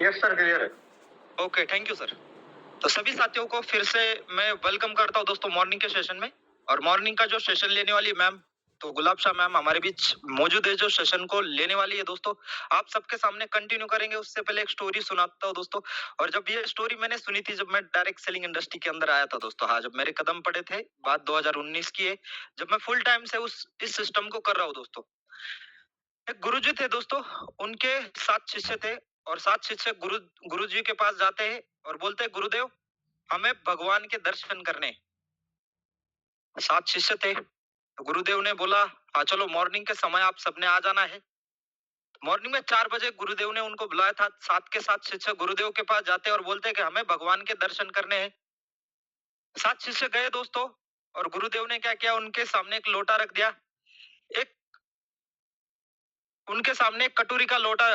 Yes sir, clear है। Okay, thank you sir. तो सभी साथियों को फिर से मैं वेलकम करता हूँ दोस्तों मॉर्निंग के सेशन में। और मॉर्निंग का जो सेशन लेने वाली मैम, तो गुलाब शाह मैम हमारे बीच मौजूद है, जो सेशन को लेने वाली है दोस्तों। आप सबके सामने कंटिन्यू करेंगे, उससे पहले एक स्टोरी सुनाता हूँ दोस्तों। और जब ये स्टोरी मैंने सुनी थी, जब मैं डायरेक्ट सेलिंग इंडस्ट्री के अंदर आया था दोस्तों, हाँ, जब मेरे कदम पड़े थे, बात 2019 की है, जब मैं फुल टाइम से उस इस सिस्टम को कर रहा हूँ दोस्तों। एक गुरुजी थे दोस्तों, उनके 7 शिष्य थे। और 7 शिष्य गुरुजी के पास जाते हैं और बोलते हैं, गुरुदेव हमें भगवान के दर्शन करने। 7 शिष्य थे। तो गुरुदेव ने बोला, हाँ चलो, मॉर्निंग के समय आप सबने आ जाना है। मॉर्निंग में 4 बजे गुरुदेव ने उनको बुलाया था। 7 के 7 शिष्य गुरुदेव के पास जाते हैं और बोलते हैं कि हमें भगवान के दर्शन करने हैं। 7 शिष्य गए दोस्तों। और गुरुदेव ने क्या किया, उनके सामने एक लोटा रख दिया। एक उनके सामने एक कटोरी का लोटा,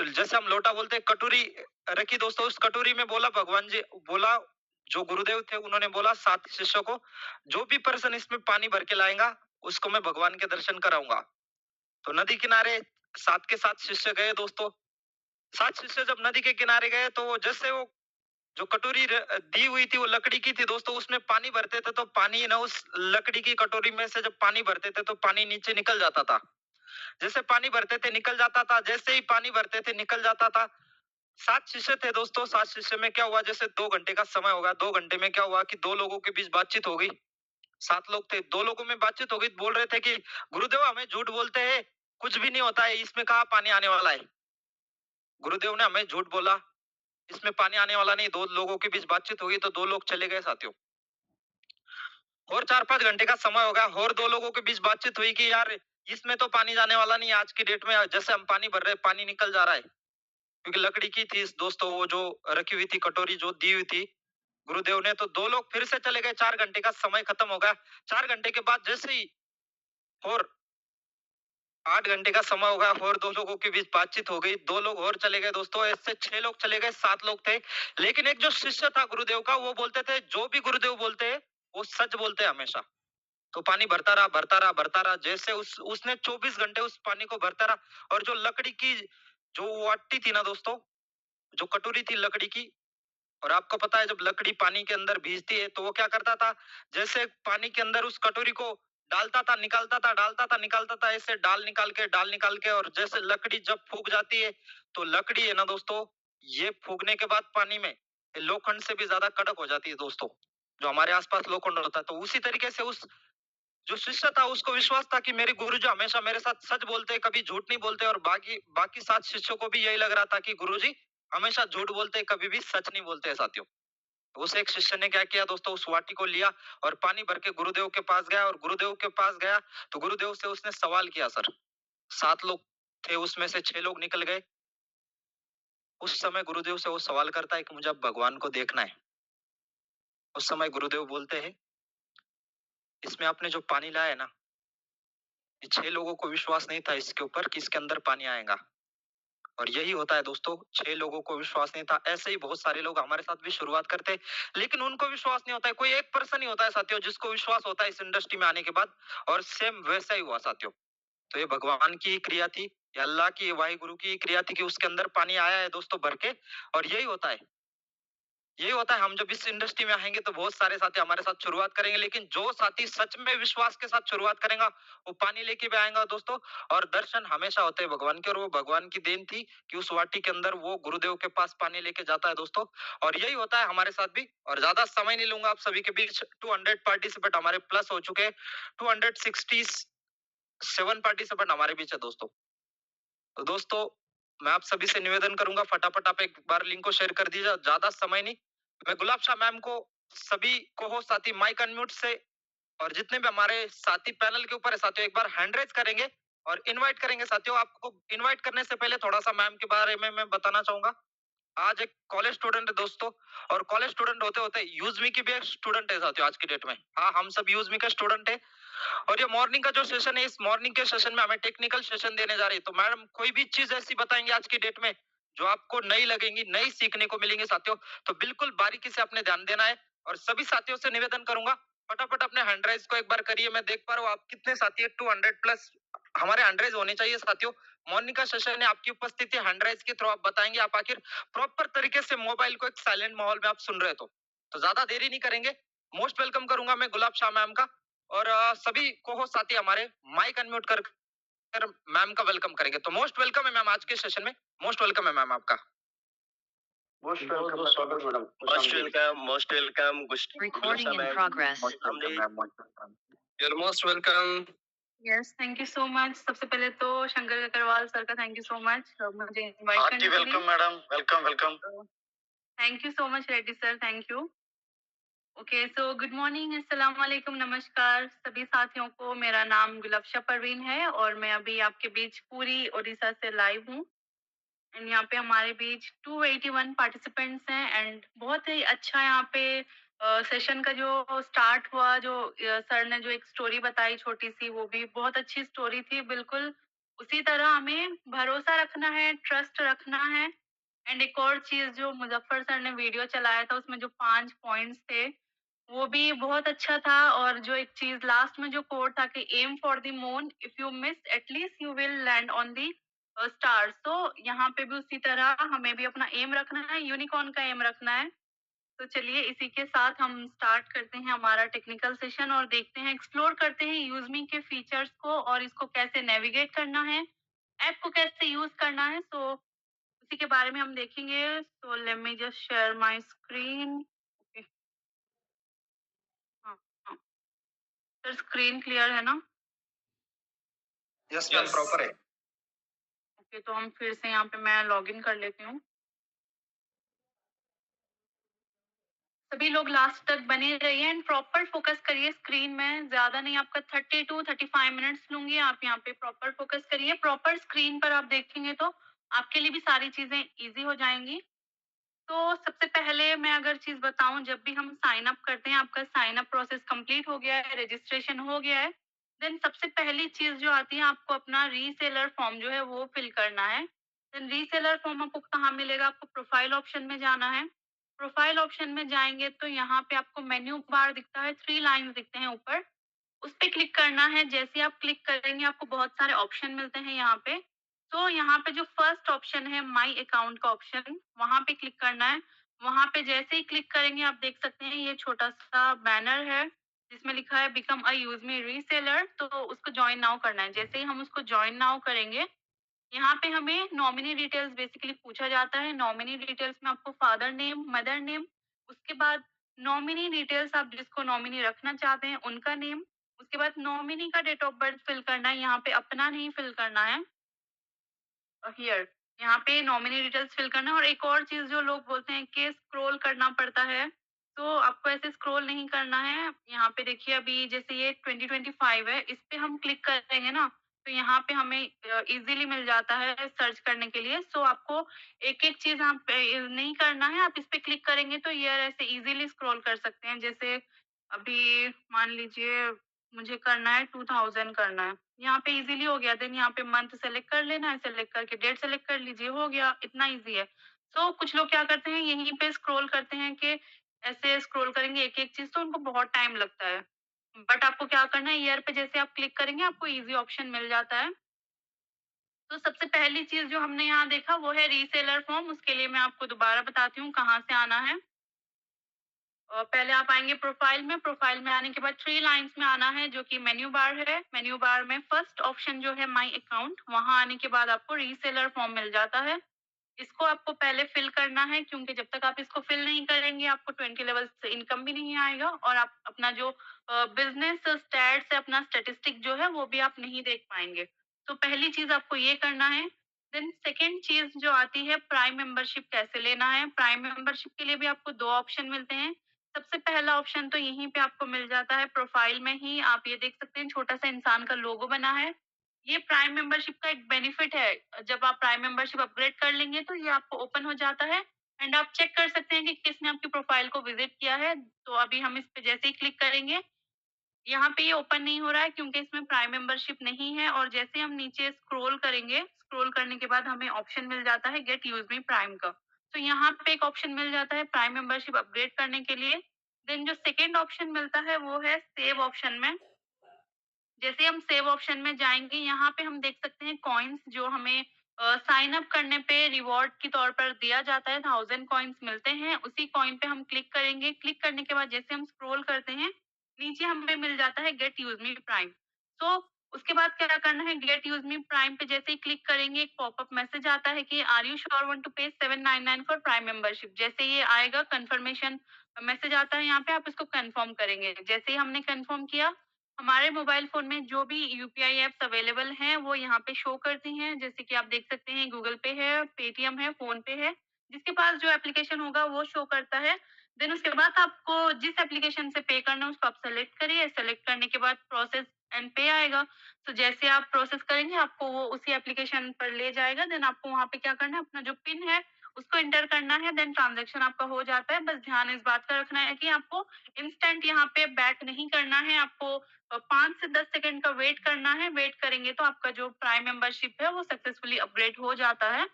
जैसे हम लोटा बोलते हैं, कटोरी रखी दोस्तों। उस कटोरी में बोला, भगवान जी बोला, जो गुरुदेव थे उन्होंने बोला 7 शिष्यों को, जो भी पर्सन इसमें पानी भर के लाएगा, उसको मैं भगवान के दर्शन कराऊंगा। तो नदी किनारे 7 के 7 शिष्य गए दोस्तों। 7 शिष्य जब नदी के किनारे गए, तो जैसे वो जो कटोरी दी हुई थी, वो लकड़ी की थी दोस्तों, उसमें पानी भरते थे तो पानी ना, उस लकड़ी की कटोरी में से जब पानी भरते थे तो पानी नीचे निकल जाता था। जैसे पानी भरते थे निकल जाता था, जैसे ही पानी भरते थे निकल जाता था। 7 शिष्य थे दोस्तों। 7 शिष्य में क्या हुआ, जैसे 2 घंटे का समय होगा, 2 घंटे में क्या हुआ कि 2 लोगों के बीच बातचीत हो गई। 7 लोग थे, 2 लोगों में बातचीत हो गई, बोल रहे थे कि गुरुदेव हमें झूठ बोलते हैं, कुछ भी नहीं होता है, इसमें कहाँ पानी आने वाला है। गुरुदेव ने हमें झूठ बोला, इसमें पानी आने वाला नहीं। 2 लोगों के बीच बातचीत हुई तो 2 लोग चले गए साथियों। और 4-5 घंटे का समय हो गया, और 2 लोगों के बीच बातचीत हुई कि यार इसमें तो पानी जाने वाला नहीं है, आज की डेट में जैसे हम पानी भर रहे हैं, पानी निकल जा रहा है। क्योंकि लकड़ी की थी दोस्तों, वो जो रखी हुई थी कटोरी जो दी हुई थी गुरुदेव ने। तो 2 लोग फिर से चले गए, 4 घंटे का समय खत्म हो गया। 4 घंटे के बाद जैसे ही और 8 घंटे का समय हो गया, और 2 लोगों के बीच बातचीत हो गई, 2 लोग और चले गए दोस्तों, ऐसे 6 लोग चले गए, 7 लोग थे। लेकिन एक जो शिष्य था गुरुदेव का, वो बोलते थे, जो भी गुरुदेव बोलते हैं वो सच बोलते हैं हमेशा। तो पानी भरता रहा, भरता रहा, भरता रहा, जैसे उसने 24 घंटे उस पानी को भरता रहा। और जो लकड़ी की जो वाटी थी ना दोस्तों, जो कटोरी थी लकड़ी की, और आपको पता है जब लकड़ी पानी के अंदर भीजती है तो वो क्या करता था, जैसे पानी के अंदर उस कटोरी को डालता था, निकालता था, डालता था, निकालता था, ऐसे डाल निकाल के, और जैसे लकड़ी जब फूक जाती है, तो लकड़ी है ना दोस्तों, ये फूकने के बाद पानी में ये लोखंड से भी ज्यादा कड़क हो जाती है दोस्तों। जो हमारे आसपास लोखंड होता है, तो उसी तरीके से उस जो शिष्य था उसको विश्वास था कि मेरे गुरुजी हमेशा मेरे साथ सच बोलते हैं, कभी झूठ नहीं बोलते। और बाकी बाकी 7 शिष्यों को भी यही लग रहा था कि गुरुजी हमेशा झूठ बोलते हैं, कभी भी सच नहीं बोलते हैं साथियों। तो उस एक शिष्य ने क्या किया दोस्तों, उस वाटी को लिया और पानी भर के गुरुदेव के पास गया। और गुरुदेव के पास गया तो गुरुदेव से उसने सवाल किया, सर 7 लोग थे, उसमें से 6 लोग निकल गए। उस समय गुरुदेव से वो सवाल करता है कि मुझे अब भगवान को देखना है। उस समय गुरुदेव बोलते हैं, इसमें आपने जो पानी लाया है ना, ये 6 लोगों को विश्वास नहीं था इसके ऊपर कि इसके अंदर पानी आएगा। और यही होता है दोस्तों, 6 लोगों को विश्वास नहीं था। ऐसे ही बहुत सारे लोग हमारे साथ भी शुरुआत करते हैं, लेकिन उनको विश्वास नहीं होता है। कोई एक पर्सन ही होता है साथियों जिसको विश्वास होता है इस इंडस्ट्री में आने के बाद। और सेम वैसा ही हुआ साथियों। तो ये भगवान की क्रिया थी, ये अल्लाह की, वाहिगुरु की क्रिया थी कि उसके अंदर पानी आया है दोस्तों भर के। और यही होता है, हम जब इस इंडस्ट्री में आएंगे तो बहुत सारे साथी हमारे साथ शुरुआत करेंगे, लेकिन जो साथी सच में विश्वास के साथ शुरुआत करेगा, वो पानी लेके भी आएगा दोस्तों। और दर्शन हमेशा होते हैं भगवान के, और वो भगवान की देन थी कि उस वाटी के अंदर वो गुरुदेव के पास पानी लेके जाता है दोस्तों। और यही होता है हमारे साथ भी। और ज्यादा समय नहीं लूंगा आप सभी के बीच, 200 पार्टिसिपेट हमारे प्लस हो चुके हैं, 267 पार्टिसिपेंट हमारे बीच है दोस्तों। तो दोस्तों, मैं आप सभी से निवेदन करूंगा, फटाफट आप एक बार लिंक को शेयर कर दीजिए, ज्यादा समय नहीं। मैं गुलाब शाह मैम को, सभी को हो साथी माइक अनम्यूट से, और जितने भी हमारे साथी पैनल के ऊपर है साथियों, एक बार हैंड रेज करेंगे और इनवाइट करेंगे साथियों। आपको इनवाइट करने से पहले थोड़ा सा मैम के बारे में मैं बताना चाहूंगा। आज एक कॉलेज स्टूडेंट है दोस्तों, और कॉलेज स्टूडेंट होते होते यूजमी की भी एक स्टूडेंट है साथियों आज की डेट में। हाँ, हम सब यूजमी का स्टूडेंट है। और ये मॉर्निंग का जो सेशन है, इस मॉर्निंग के सेशन में हमें टेक्निकल सेशन देने जा रही है। तो मैडम कोई भी चीज ऐसी बताएंगे आज की डेट में जो आपको नई लगेंगी, नई सीखने को मिलेंगे साथियों, तो बिल्कुल बारीकी से अपने ध्यान देना है। और सभी साथियों से निवेदन करूंगा, फटाफट अपने हैंड राइज को एक बार करिए। मैं देख पा रहा हूँ आप कितने साथी है, 200 प्लस हमारे हैंड राइज होने चाहिए साथियों। मॉर्निंग का सेशन है, आपकी उपस्थिति हैंड राइज के थ्रू आप बताएंगे, आप आखिर प्रॉपर तरीके से मोबाइल को एक साइलेंट माहौल में आप सुन रहे तो ज्यादा देरी नहीं करेंगे। मोस्ट वेलकम करूंगा मैं गुलाब शाह मैम का, और सभी को हो साथी हमारे माइक अनम्यूट कर मैम का वेलकम करेंगे। तो मोस्ट वेलकम है मैम आज के सेशन में, मोस्ट वेलकम है मैम आपका। मोस्ट वेलकम, स्वागत madam. Most welcome, Recording in Gulsha progress. You're most welcome. Yes, thank you so much. सबसे पहले तो शंकर अग्रवाल सर का थैंक यू सो मच मुझे इनवाइट करने के लिए। Welcome madam, welcome welcome. Thank you so much Reddy sir, thank you. Okay, so good morning, अस्सलाम वालेकुम, नमस्कार सभी साथियों को। मेरा नाम गुलफ्शा परवीन है और मैं अभी आपके बीच पूरी ओडिशा से लाइव हूँ। एंड यहाँ पे हमारे बीच 281 पार्टिसिपेंट्स हैं एंड बहुत ही अच्छा यहाँ पे सेशन का जो स्टार्ट हुआ, जो सर ने जो एक स्टोरी बताई छोटी सी, वो भी बहुत अच्छी स्टोरी थी। बिल्कुल उसी तरह हमें भरोसा रखना है, ट्रस्ट रखना है। एंड एक और चीज, जो मुजफ्फर सर ने वीडियो चलाया था उसमें जो 5 पॉइंट्स थे वो भी बहुत अच्छा था। और जो एक चीज लास्ट में जो कोड था कि aim for the moon, if you miss at least you will land on the stars. तो यहाँ पे भी उसी तरह हमें भी अपना एम रखना है, यूनिकॉर्न का एम रखना है। तो चलिए इसी के साथ हम स्टार्ट करते हैं हमारा टेक्निकल सेशन और देखते हैं, एक्सप्लोर करते हैं यूजमी के फीचर्स को और इसको कैसे नेविगेट करना है, ऐप को कैसे यूज करना है। सो उसी के बारे में हम देखेंगे। So let me just share my screen. हाँ हाँ सर, स्क्रीन क्लियर है ना? यस मैम, प्रॉपर है। ओके, तो हम फिर से यहाँ पे मैं लॉगिन कर लेती हूँ। सभी लोग लास्ट तक बने रहिए एंड प्रॉपर फोकस करिए स्क्रीन में। ज्यादा नहीं, आपका 30 to 35 मिनट्स लूंगी। आप यहाँ पे प्रॉपर फोकस करिए, प्रॉपर स्क्रीन पर आप देखेंगे तो आपके लिए भी सारी चीजें इजी हो जाएंगी। तो सबसे पहले मैं अगर चीज बताऊं, जब भी हम साइन अप करते हैं, आपका साइन अप प्रोसेस कंप्लीट हो गया है, रजिस्ट्रेशन हो गया है, देन सबसे पहली चीज जो आती है, आपको अपना रीसेलर फॉर्म जो है वो फिल करना है। देन रीसेलर फॉर्म आपको कहाँ मिलेगा? आपको प्रोफाइल ऑप्शन में जाना है। प्रोफाइल ऑप्शन में जाएंगे तो यहाँ पे आपको मेन्यू बार दिखता है, 3 लाइन दिखते हैं ऊपर, उस पे क्लिक करना है। जैसे ही आप क्लिक करेंगे आपको बहुत सारे ऑप्शन मिलते हैं यहाँ पे। तो यहाँ पे जो फर्स्ट ऑप्शन है माई अकाउंट का ऑप्शन, वहां पे क्लिक करना है। वहां पे जैसे ही क्लिक करेंगे आप देख सकते हैं ये छोटा सा बैनर है जिसमें लिखा है become a use me reseller. तो उसको ज्वाइन नाउ करना है। जैसे ही हम उसको ज्वाइन नाउ करेंगे, यहाँ पे हमें नॉमिनी डिटेल्स बेसिकली पूछा जाता है। नॉमिनी डिटेल्स में आपको फादर नेम, मदर नेम, उसके बाद नॉमिनी डिटेल्स, आप जिसको नॉमिनी रखना चाहते हैं उनका नेम, उसके बाद नॉमिनी का डेट ऑफ बर्थ फिल करना है। यहाँ पे अपना नहीं फिल करना है। हियर यहाँ पे नॉमिनी डिटेल्स फिल करना है। और एक और चीज जो लोग बोलते हैं कि स्क्रॉल करना पड़ता है, तो आपको ऐसे स्क्रॉल नहीं करना है। यहाँ पे देखिए, अभी जैसे ये 2025 है, इस पे हम क्लिक करेंगे ना तो यहाँ पे हमें इजीली मिल जाता है सर्च करने के लिए। सो आपको एक एक चीज आप नहीं करना है, आप इस पे क्लिक करेंगे तो ये ऐसे इजीली स्क्रॉल कर सकते हैं। जैसे अभी मान लीजिए मुझे करना है 2000 करना है, यहाँ पे इजीली हो गया। देन यहाँ पे मंथ सेलेक्ट कर लेना है, सेलेक्ट करके डेट सेलेक्ट कर लीजिए, हो गया, इतना इजी है। तो कुछ लोग क्या करते हैं, यहीं पे स्क्रॉल करते हैं कि ऐसे स्क्रॉल करेंगे एक एक चीज, तो उनको बहुत टाइम लगता है। बट आपको क्या करना है, ईयर पे जैसे आप क्लिक करेंगे आपको इजी ऑप्शन मिल जाता है। तो सबसे पहली चीज जो हमने यहाँ देखा वो है रीसेलर फॉर्म। उसके लिए मैं आपको दोबारा बताती हूँ कहाँ से आना है। पहले आप आएंगे प्रोफाइल में। प्रोफाइल में आने के बाद 3 लाइंस में आना है जो कि मेन्यू बार है। मेन्यू बार में फर्स्ट ऑप्शन जो है माई अकाउंट, वहां आने के बाद आपको रीसेलर फॉर्म मिल जाता है। इसको आपको पहले फिल करना है, क्योंकि जब तक आप इसको फिल नहीं करेंगे आपको 20 लेवल से इनकम भी नहीं आएगा और आप अपना जो बिजनेस स्टैट्स है, अपना स्टेटिस्टिक जो है वो भी आप नहीं देख पाएंगे। तो पहली चीज आपको ये करना है। देन सेकेंड चीज जो आती है, प्राइम मेंबरशिप कैसे लेना है। प्राइम मेंबरशिप के लिए भी आपको 2 ऑप्शन मिलते हैं। सबसे पहला ऑप्शन तो यहीं पे आपको मिल जाता है, प्रोफाइल में ही आप ये देख सकते हैं छोटा सा इंसान का लोगो बना है। ये प्राइम मेंबरशिप का एक बेनिफिट है। जब आप प्राइम मेंबरशिप अपग्रेड कर लेंगे तो ये आपको ओपन हो जाता है एंड आप चेक कर सकते हैं कि किसने आपकी प्रोफाइल को विजिट किया है। तो अभी हम इस पे जैसे ही क्लिक करेंगे, यहाँ पे ये ओपन नहीं हो रहा है क्योंकि इसमें प्राइम मेंबरशिप नहीं है। और जैसे हम नीचे स्क्रॉल करेंगे, स्क्रॉल करने के बाद हमें ऑप्शन मिल जाता है गेट यूज मी प्राइम का। तो यहाँ पे एक ऑप्शन मिल जाता है प्राइम मेंबरशिप अपग्रेड करने के लिए। देन जो सेकेंड ऑप्शन मिलता है वो है सेव ऑप्शन में। जैसे हम सेव ऑप्शन में जाएँगे, यहाँ पे हम देख सकते हैं कॉइन्स जो हमें साइन अप करने पे रिवॉर्ड के तौर पर दिया जाता है, 1000 कॉइन्स मिलते हैं। उसी कॉइन पे हम क्लिक करेंगे। क्लिक करने के बाद जैसे हम स्क्रॉल करते हैं, नीचे हमें मिल जाता है गेट यूज़ मी प्राइम। तो उसके बाद क्या करना है, गेट यूज़ मी प्राइम पे जैसे ही क्लिक करेंगे, एक पॉपअप मैसेज आता है कि are you sure want to pay 799 for prime membership. जैसे ये आएगा कंफर्मेशन मैसेज आता है, यहाँ पे आप इसको कंफर्म करेंगे। जैसे ही हमने कंफर्म किया, हमारे मोबाइल फ़ोन में जो भी यूपीआई ऐप्स अवेलेबल हैं, वो यहाँ पे शो करती हैं। जैसे कि आप देख सकते हैं गूगल पे है, पेटीएम है, फ़ोन पे है। जिसके पास जो एप्लीकेशन होगा वो शो करता है। देन उसके बाद आपको जिस एप्लीकेशन से पे करना है उसको आप सेलेक्ट करिए। सेलेक्ट करने के बाद प्रोसेस एंड पे आएगा। तो जैसे आप प्रोसेस करेंगे आपको वो उसी एप्लीकेशन पर ले जाएगा। देन आपको वहाँ पे क्या करना है, अपना जो पिन है उसको एंटर करना है। देन ट्रांज़ैक्शन आपका हो जाता है। बस ध्यान इस बात का रखना है कि आपको इंस्टेंट यहाँ पे बैक नहीं करना है। आपको 5 से 10 सेकंड का वेट करना है। वेट करेंगे तो आपका जो प्राइम मेंबरशिप है वो सक्सेसफुली अपग्रेड हो जाता है।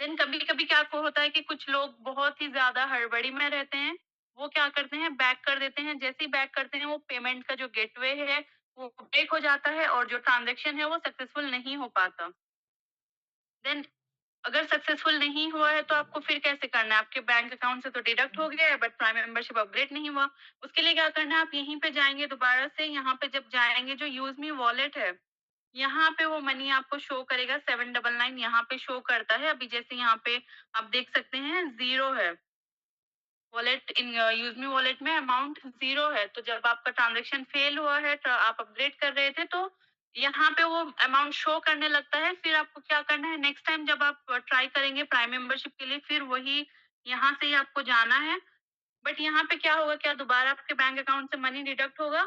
देन कभी-कभी क्या को होता है कि कुछ लोग बहुत ही ज़्यादा हड़बड़ी में रहते हैं। वो क्या करते हैं, बैक कर देते हैं। जैसे ही बैक करते हैं वो पेमेंट का जो गेटवे है वो ब्रेक हो जाता है और जो ट्रांज़ैक्शन है वो सक्सेसफुल नहीं हो पाता। देन अगर सक्सेसफुल नहीं हुआ है तो आपको फिर कैसे करना है? आपके बैंक अकाउंट से तो डिडक्ट हो गया है बट प्राइम मेंबरशिप अपग्रेड नहीं हुआ। उसके लिए क्या करना है, आप यहीं पे जाएँगे दोबारा से। यहाँ पे जब जाएँगे जो यूज़ मी वॉलेट है, यहाँ पे वो मनी आपको शो करेगा 799 यहाँ पे शो करता है। अभी जैसे यहाँ पे आप देख सकते हैं 0 है। Wallet in use me wallet में अमाउंट 0 है। तो जब आपका ट्रांज़ैक्शन फेल हुआ है, आप अपग्रेड कर रहे थे तो यहाँ पे वो अमाउंट शो करने लगता है। फिर आपको क्या करना है, नेक्स्ट टाइम जब आप ट्राई करेंगे प्राइम मेंबरशिप के लिए, फिर वही यहाँ से ही आपको जाना है। बट यहाँ पे क्या होगा, क्या दोबारा आपके बैंक अकाउंट से मनी डिडक्ट होगा?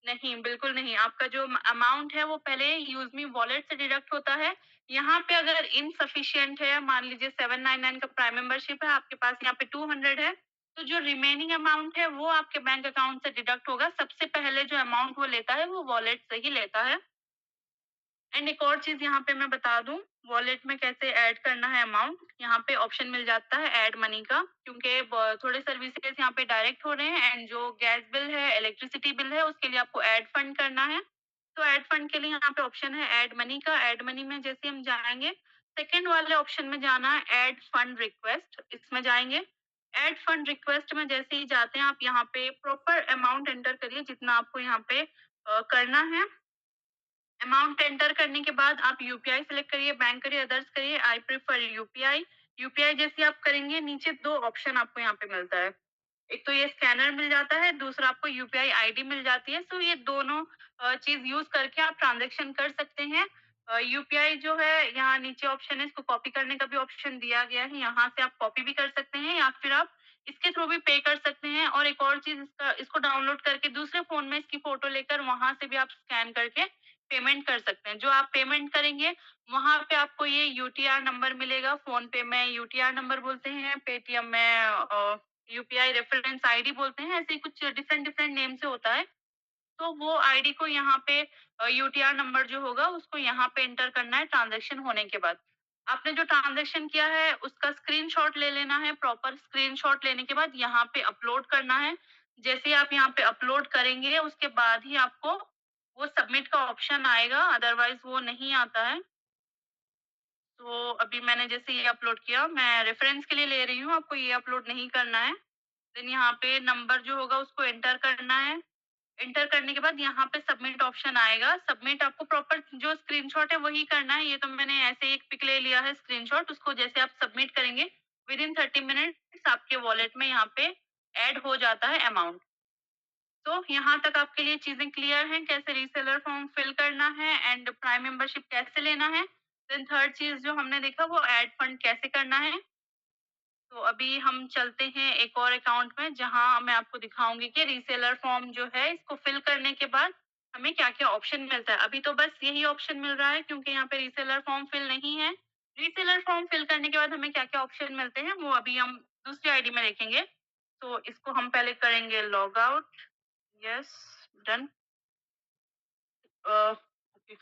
नहीं, बिल्कुल नहीं। आपका जो अमाउंट है वो पहले यूज़ मी वॉलेट से डिडक्ट होता है। यहाँ पे अगर इनसफिशिएंट है, मान लीजिए 799 का प्राइम मेंबरशिप है, आपके पास यहाँ पे 200 है, तो जो रिमेनिंग अमाउंट है वो आपके बैंक अकाउंट से डिडक्ट होगा। सबसे पहले जो अमाउंट वो लेता है वो वॉलेट से ही लेता है। एंड एक और चीज़ यहाँ पे मैं बता दूँ, वॉलेट में कैसे ऐड करना है अमाउंट, यहाँ पे ऑप्शन मिल जाता है ऐड मनी का, क्योंकि थोड़े सर्विसेज यहाँ पे डायरेक्ट हो रहे हैं एंड जो गैस बिल है, इलेक्ट्रिसिटी बिल है, उसके लिए आपको ऐड फंड करना है। तो ऐड फंड के लिए यहाँ पे ऑप्शन है ऐड मनी का। ऐड मनी में जैसे हम जाएंगे, सेकंड वाले ऑप्शन में जाना है ऐड फंड रिक्वेस्ट, इसमें जाएंगे। ऐड फंड रिक्वेस्ट में जैसे ही जाते हैं आप यहाँ पे प्रॉपर अमाउंट एंटर करिए जितना आपको यहाँ पे करना है। अमाउंट एंटर करने के बाद आप यूपीआई सेलेक्ट करिए, बैंक करिए, अदर्स करिए। I prefer UPI. यूपीआई जैसे आप करेंगे, नीचे 2 ऑप्शन आपको यहाँ पे मिलता है। एक तो ये स्कैनर मिल जाता है, दूसरा आपको यूपीआई आईडी मिल जाती है। सो ये दोनों चीज़ यूज़ करके आप ट्रांज़ैक्शन कर सकते हैं। यूपीआई जो है यहाँ नीचे ऑप्शन है, इसको कॉपी करने का भी ऑप्शन दिया गया है। यहाँ से आप कॉपी भी कर सकते हैं या फिर आप इसके थ्रू भी पे कर सकते हैं। और एक और चीज़, इसको डाउनलोड करके दूसरे फ़ोन में इसकी फ़ोटो लेकर वहाँ से भी आप स्कैन करके पेमेंट कर सकते हैं। जो आप पेमेंट करेंगे, वहाँ पे आपको ये यूटीआर नंबर मिलेगा। फ़ोन पे में यूटीआर नंबर बोलते हैं, पेटीएम में यूपीआई रेफरेंस आईडी बोलते हैं। ऐसे ही कुछ डिफरेंट डिफरेंट नेम से होता है। तो वो आईडी को यहाँ पे यूटीआर नंबर जो होगा उसको यहाँ पे एंटर करना है ट्रांजैक्शन होने के बाद। आपने जो ट्रांजैक्शन किया है उसका स्क्रीनशॉट ले लेना है। प्रॉपर स्क्रीनशॉट लेने के बाद यहाँ पे अपलोड करना है। जैसे ही आप यहाँ पे अपलोड करेंगे उसके बाद ही आपको वो सबमिट का ऑप्शन आएगा, अदरवाइज वो नहीं आता है। तो अभी मैंने जैसे ये अपलोड किया, मैं रेफरेंस के लिए ले रही हूँ, आपको ये अपलोड नहीं करना है। देन यहाँ पे नंबर जो होगा उसको एंटर करना है। एंटर करने के बाद यहाँ पे सबमिट ऑप्शन आएगा। सबमिट आपको प्रॉपर जो स्क्रीनशॉट है वही करना है। ये तो मैंने ऐसे ही एक पिक ले लिया है स्क्रीनशॉट, उसको जैसे आप सबमिट करेंगे विद इन 30 मिनट्स आपके वॉलेट में यहाँ पे ऐड हो जाता है अमाउंट। तो यहाँ तक आपके लिए चीजें क्लियर हैं, कैसे रीसेलर फॉर्म फिल करना है एंड प्राइम मेंबरशिप कैसे लेना है। देन थर्ड चीज जो हमने देखा वो ऐड फंड कैसे करना है। तो अभी हम चलते हैं एक और अकाउंट में जहां मैं आपको दिखाऊंगी कि रीसेलर फॉर्म जो है इसको फिल करने के बाद हमें क्या-क्या ऑप्शन मिलता है। अभी तो बस यही ऑप्शन मिल रहा है क्योंकि यहाँ पे रीसेलर फॉर्म फिल नहीं है। रीसेलर फॉर्म फिल करने के बाद हमें क्या-क्या ऑप्शन मिलते हैं वो अभी हम दूसरी आईडी में देखेंगे। तो इसको हम पहले करेंगे log out. Yes, done. Okay,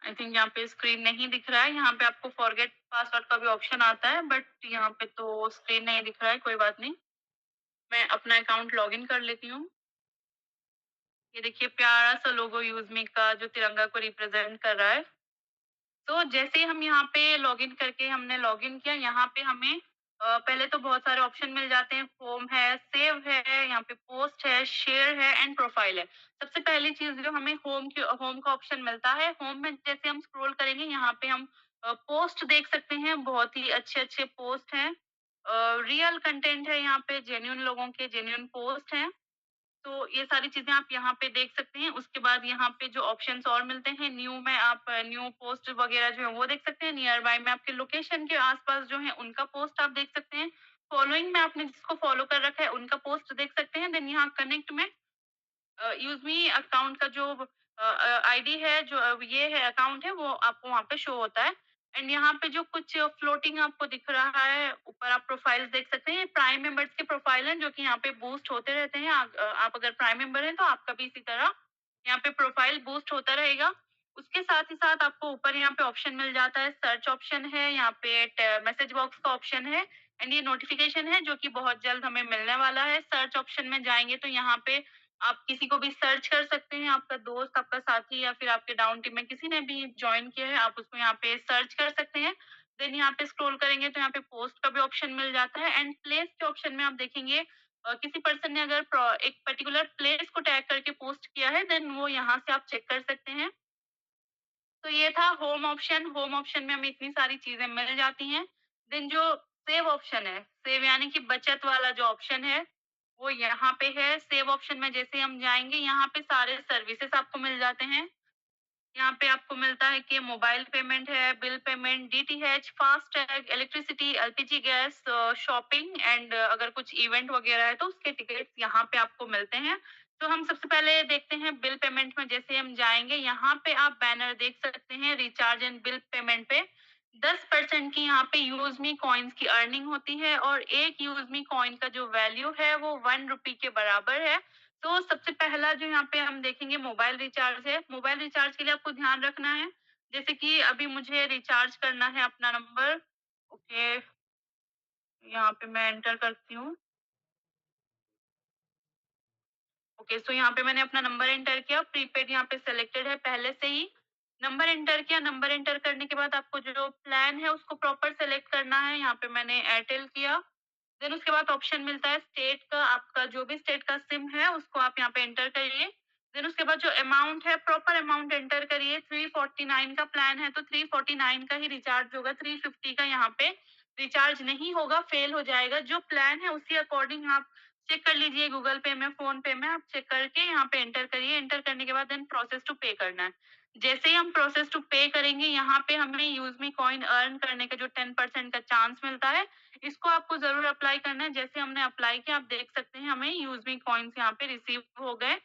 I think यहाँ पे स्क्रीन नहीं दिख रहा है। यहाँ पे आपको फॉरगेट पासवर्ड का भी ऑप्शन आता है बट यहाँ पे तो स्क्रीन नहीं दिख रहा है, कोई बात नहीं। मैं अपना अकाउंट लॉगिन कर लेती हूँ। ये देखिए प्यारा सा लोगो यूज़मी का जो तिरंगा को रिप्रेजेंट कर रहा है। तो जैसे ही हम यहाँ पे लॉगिन करके हमने लॉगिन किया, यहाँ पे हमें पहले तो बहुत सारे ऑप्शन मिल जाते हैं। होम है, सेव है, यहाँ पे पोस्ट है, शेयर है एंड प्रोफाइल है। सबसे पहली चीज़ जो हमें होम का ऑप्शन मिलता है, होम में जैसे हम स्क्रॉल करेंगे यहाँ पे हम पोस्ट देख सकते हैं, बहुत ही अच्छे-अच्छे पोस्ट हैं। रियल कंटेंट है यहाँ पे, जेन्युइन लोगों के जेन्युइन पोस्ट हैं। तो ये सारी चीज़ें आप यहाँ पे देख सकते हैं। उसके बाद यहाँ पे जो ऑप्शंस और मिलते हैं, न्यू में आप न्यू पोस्ट वगैरह जो है वो देख सकते हैं। नियर बाय में आपके लोकेशन के आस-पास जो है उनका पोस्ट आप देख सकते हैं। फॉलोइंग में आपने जिसको फॉलो कर रखा है उनका पोस्ट देख सकते हैं। देन यहाँ कनेक्ट में यूज़ मी अकाउंट का जो आईडी है, जो ये है अकाउंट है, वो आपको वहाँ पे शो होता है। एंड यहाँ पे जो कुछ फ्लोटिंग आपको दिख रहा है, ऊपर आप प्रोफाइल्स देख सकते हैं। ये प्राइम मेंबर्स के प्रोफाइल हैं जो कि यहाँ पे बूस्ट होते रहते हैं। आप अगर प्राइम मेंबर हैं तो आपका भी इसी तरह यहाँ पे प्रोफाइल बूस्ट होता रहेगा। उसके साथ ही साथ आपको ऊपर यहाँ पे ऑप्शन मिल जाता है, सर्च ऑप्शन है, यहाँ पे मैसेज बॉक्स का ऑप्शन है एंड ये नोटिफिकेशन है जो कि बहुत जल्द हमें मिलने वाला है। सर्च ऑप्शन में जाएंगे तो यहाँ पे आप किसी को भी सर्च कर सकते हैं, आपका दोस्त, आपका साथी या फिर आपके डाउन टीम में किसी ने भी जॉइन किया है, आप उसको यहाँ पे सर्च कर सकते हैं। देन यहाँ पे स्क्रॉल करेंगे तो यहाँ पे पोस्ट का भी ऑप्शन मिल जाता है एंड प्लेस के ऑप्शन में आप देखेंगे किसी पर्सन ने अगर एक पर्टिकुलर प्लेस को टैग करके पोस्ट किया है, देन वो यहाँ से आप चेक कर सकते हैं। तो ये था होम ऑप्शन। होम ऑप्शन में हमें इतनी सारी चीजें मिल जाती हैं। देन जो सेव ऑप्शन है, सेव यानी कि बचत वाला जो ऑप्शन है, वो यहाँ पे है। सेव ऑप्शन में जैसे हम जाएंगे, यहाँ पे सारे सर्विसेज आपको मिल जाते हैं। यहाँ पे आपको मिलता है कि मोबाइल पेमेंट है, bill payment, DTH, FASTag, electricity, LPG gas, shopping and अगर कुछ इवेंट वगैरह है तो उसके टिकट्स यहाँ पे आपको मिलते हैं। तो हम सबसे पहले देखते हैं बिल पेमेंट में। जैसे हम जाएंगे, यहाँ पे आप बैनर देख सकते हैं, रिचार्ज एंड बिल पेमेंट पे 10% की यहाँ पे यूज मी कॉइन्स की अर्निंग होती है और एक यूज मी कॉइन का जो वैल्यू है वो 1 रुपी के बराबर है। तो सबसे पहला जो यहाँ पे हम देखेंगे मोबाइल रिचार्ज है। मोबाइल रिचार्ज के लिए आपको ध्यान रखना है, जैसे कि अभी मुझे रिचार्ज करना है अपना नंबर। ओके, यहाँ पे मैं एंटर करती हूँ। ओके, सो यहाँ पे मैंने अपना नंबर एंटर किया, प्रीपेड यहाँ पे सिलेक्टेड है पहले से ही। नंबर एंटर किया, नंबर एंटर करने के बाद आपको जो प्लान है उसको प्रॉपर सेलेक्ट करना है। यहाँ पे मैंने एयरटेल किया। देन उसके बाद ऑप्शन मिलता है स्टेट का, आपका जो भी स्टेट का सिम है उसको आप यहाँ पे एंटर करिए। देन उसके बाद जो अमाउंट है, प्रॉपर अमाउंट एंटर करिए। 349 का प्लान है तो 349 का ही रिचार्ज होगा, 350 का यहाँ पे रिचार्ज नहीं होगा, फेल हो जाएगा। जो प्लान है उसी अकॉर्डिंग आप चेक कर लीजिए, गूगल पे में, फोन पे में आप चेक करके यहाँ पे एंटर करिए। एंटर करने के बाद देन प्रोसेस टू पे करना है। जैसे ही हम प्रोसेस टू पे करेंगे, यहाँ पे हमें यूज मी कॉइन अर्न करने का जो 10% का चांस मिलता है, इसको आपको जरूर अप्लाई करना है। जैसे हमने अप्लाई किया, आप देख सकते हैं हमें यूज मी कॉइन्स यहाँ पे रिसीव हो गए।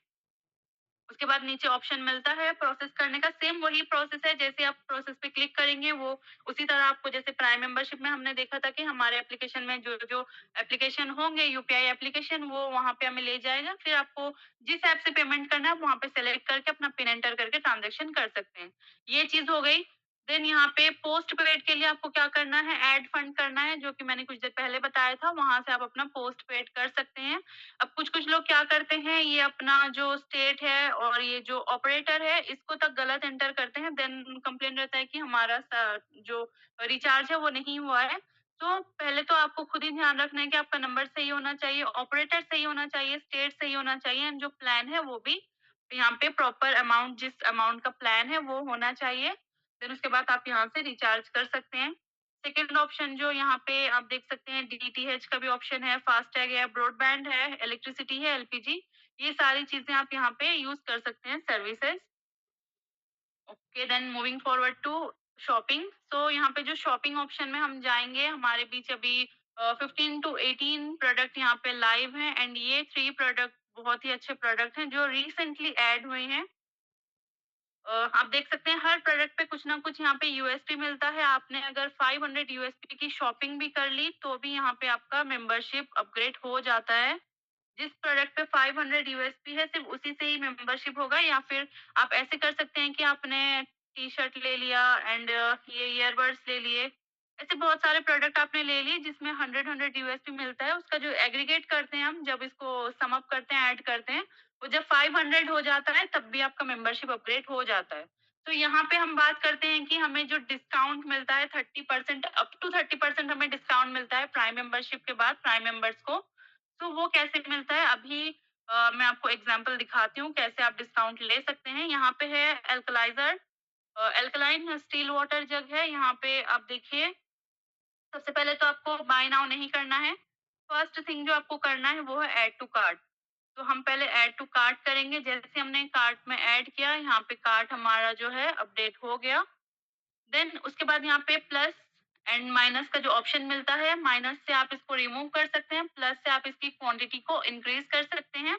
उसके बाद नीचे ऑप्शन मिलता है प्रोसेस करने का। सेम वही प्रोसेस है, जैसे आप प्रोसेस पे क्लिक करेंगे वो उसी तरह आपको, जैसे प्राइम मेंबरशिप में हमने देखा था कि हमारे एप्लीकेशन में जो जो एप्लीकेशन होंगे, यूपीआई एप्लीकेशन, वो वहां पे हमें ले जाएगा। फिर आपको जिस ऐप से पेमेंट करना है आप वहां पे सेलेक्ट करके अपना पिन एंटर करके ट्रांजेक्शन कर सकते हैं। ये चीज हो गई। देन यहाँ पे पोस्ट पेड के लिए आपको क्या करना है, ऐड फंड करना है, जो कि मैंने कुछ देर पहले बताया था। वहां से आप अपना पोस्ट पेड कर सकते हैं। अब कुछ कुछ लोग क्या करते हैं, ये अपना जो स्टेट है और ये जो ऑपरेटर है इसको तक गलत एंटर करते हैं। देन कंप्लेन रहता है कि हमारा जो रिचार्ज है वो नहीं हुआ है। तो पहले तो आपको खुद ही ध्यान रखना है कि आपका नंबर सही होना चाहिए, ऑपरेटर सही होना चाहिए, स्टेट सही होना चाहिए एंड जो प्लान है वो भी यहाँ पे प्रॉपर अमाउंट, जिस अमाउंट का प्लान है वो होना चाहिए। देन उसके बाद आप यहाँ से रिचार्ज कर सकते हैं। सेकंड ऑप्शन जो यहाँ पे आप देख सकते हैं, डीटीएच का भी ऑप्शन है, फास्टैग है, ब्रॉडबैंड है, इलेक्ट्रिसिटी है, एलपीजी, ये सारी चीजें आप यहाँ पे यूज कर सकते हैं services. Okay, then moving forward to shopping. So यहाँ पे जो शॉपिंग ऑप्शन में हम जाएंगे, हमारे बीच अभी 15 to 18 प्रोडक्ट यहाँ पे लाइव हैं एंड ये 3 प्रोडक्ट बहुत ही अच्छे प्रोडक्ट हैं जो रिसेंटली ऐड हुए हैं। आप देख सकते हैं हर प्रोडक्ट पे कुछ ना कुछ यहाँ पे यूएसपी मिलता है। आपने अगर 500 यूएसपी की शॉपिंग भी कर ली तो भी यहाँ पे आपका मेंबरशिप अपग्रेड हो जाता है। जिस प्रोडक्ट पे 500 यूएसपी है सिर्फ उसी से ही मेंबरशिप होगा। या फिर आप ऐसे कर सकते हैं कि आपने टी शर्ट ले लिया एंड ये ईयरबड्स ले लिए, ऐसे बहुत सारे प्रोडक्ट आपने ले लिए जिसमें 100 यूएसपी मिलता है, उसका जो एग्रीगेट करते हैं हम, जब इसको सम अप करते हैं, ऐड करते हैं, वो जब 500 हो जाता है तब भी आपका मेंबरशिप अपग्रेड हो जाता है। तो यहाँ पे हम बात करते हैं कि हमें जो डिस्काउंट मिलता है 30%, अप टू 30% हमें डिस्काउंट मिलता है प्राइम मेंबरशिप के बाद प्राइम मेंबर्स को। तो वो कैसे मिलता है अभी मैं आपको एग्जांपल दिखाती हूँ कैसे आप डिस्काउंट ले सकते हैं। यहाँ पे है एल्कलाइजर, एल्कलाइन स्टील वाटर जग है। यहाँ पे आप देखिए, सबसे पहले तो आपको बाय नाउ नहीं करना है। फर्स्ट थिंग जो आपको करना है वो है ऐड टू कार्ट। तो हम पहले ऐड टू कार्ट करेंगे। जैसे हमने कार्ट में ऐड किया, यहाँ पे कार्ट हमारा जो है अपडेट हो गया। देन उसके बाद यहाँ पे प्लस एंड माइनस का जो ऑप्शन मिलता है, माइनस से आप इसको रिमूव कर सकते हैं, प्लस से आप इसकी क्वांटिटी को इंक्रीज कर सकते हैं।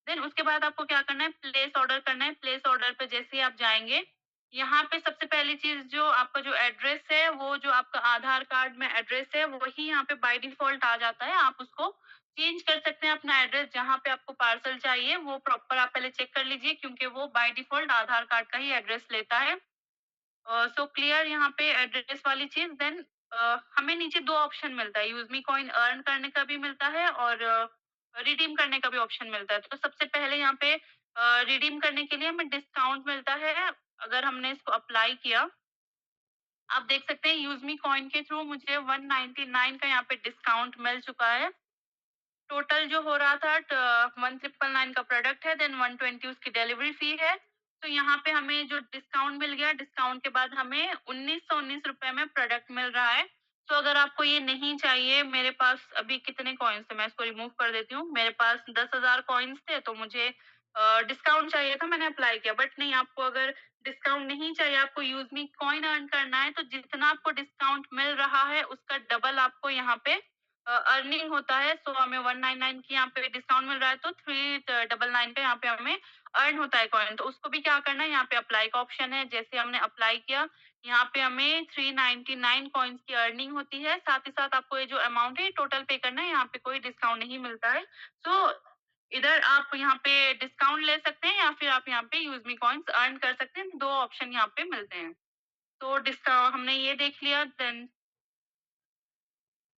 देन उसके बाद आपको क्या करना है, प्लेस ऑर्डर करना है। प्लेस ऑर्डर पे जैसे ही आप जाएंगे, यहाँ पे सबसे पहली चीज जो आपका जो एड्रेस है, वो जो आपका आधार कार्ड में एड्रेस है वही यहाँ पे बाय डिफॉल्ट आ जाता है। आप उसको चेंज कर सकते हैं, अपना एड्रेस जहाँ पे आपको पार्सल चाहिए वो प्रॉपर आप पहले चेक कर लीजिए, क्योंकि वो बाय डिफॉल्ट आधार कार्ड का ही एड्रेस लेता है। सो क्लियर यहाँ पे एड्रेस वाली चीज। देन हमें नीचे दो ऑप्शन मिलता है, यूज मी कॉइन अर्न करने का भी मिलता है और रिडीम करने का भी ऑप्शन मिलता है। तो सबसे पहले यहाँ पे रिडीम करने के लिए हमें डिस्काउंट मिलता है। अगर हमने इसको अप्लाई किया, आप देख सकते हैं यूज मी कॉइन के थ्रू मुझे 199 का यहाँ पे डिस्काउंट मिल चुका है। टोटल जो हो रहा था 1999 का प्रोडक्ट है, देन 120 उसकी डिलीवरी फी है। तो यहाँ पे हमें जो डिस्काउंट मिल गया, डिस्काउंट के बाद हमें 1919 रुपए में प्रोडक्ट मिल रहा है। तो अगर आपको ये नहीं चाहिए, मेरे पास अभी कितने कॉइन्स थे, मैं इसको रिमूव कर देती हूँ। मेरे पास 10,000 कॉइन्स थे, तो मुझे डिस्काउंट चाहिए था, मैंने अप्लाई किया। बट नहीं, आपको अगर डिस्काउंट नहीं चाहिए, आपको यूज मी कॉइन अर्न करना है, तो जितना आपको डिस्काउंट मिल रहा है उसका डबल आपको यहाँ पे अर्निंग होता है। सो हमें 199 की यहाँ पे डिस्काउंट मिल रहा है, तो 399 पे यहाँ पे हमें अर्न होता है कॉइन। तो उसको भी क्या करना है, यहाँ पे अप्लाई का ऑप्शन है। जैसे हमने अप्लाई किया, यहाँ पे हमें 399 कॉइन्स की अर्निंग होती है। साथ ही साथ आपको ये जो अमाउंट है टोटल पे करना है, यहाँ पे कोई डिस्काउंट नहीं मिलता है। सो इधर आप यहाँ पे डिस्काउंट ले सकते हैं या फिर आप यहाँ पे यूज मी कॉइन्स अर्न कर सकते हैं। दो ऑप्शन यहाँ पे मिलते हैं। तो डिस्काउंट हमने ये देख लिया। देन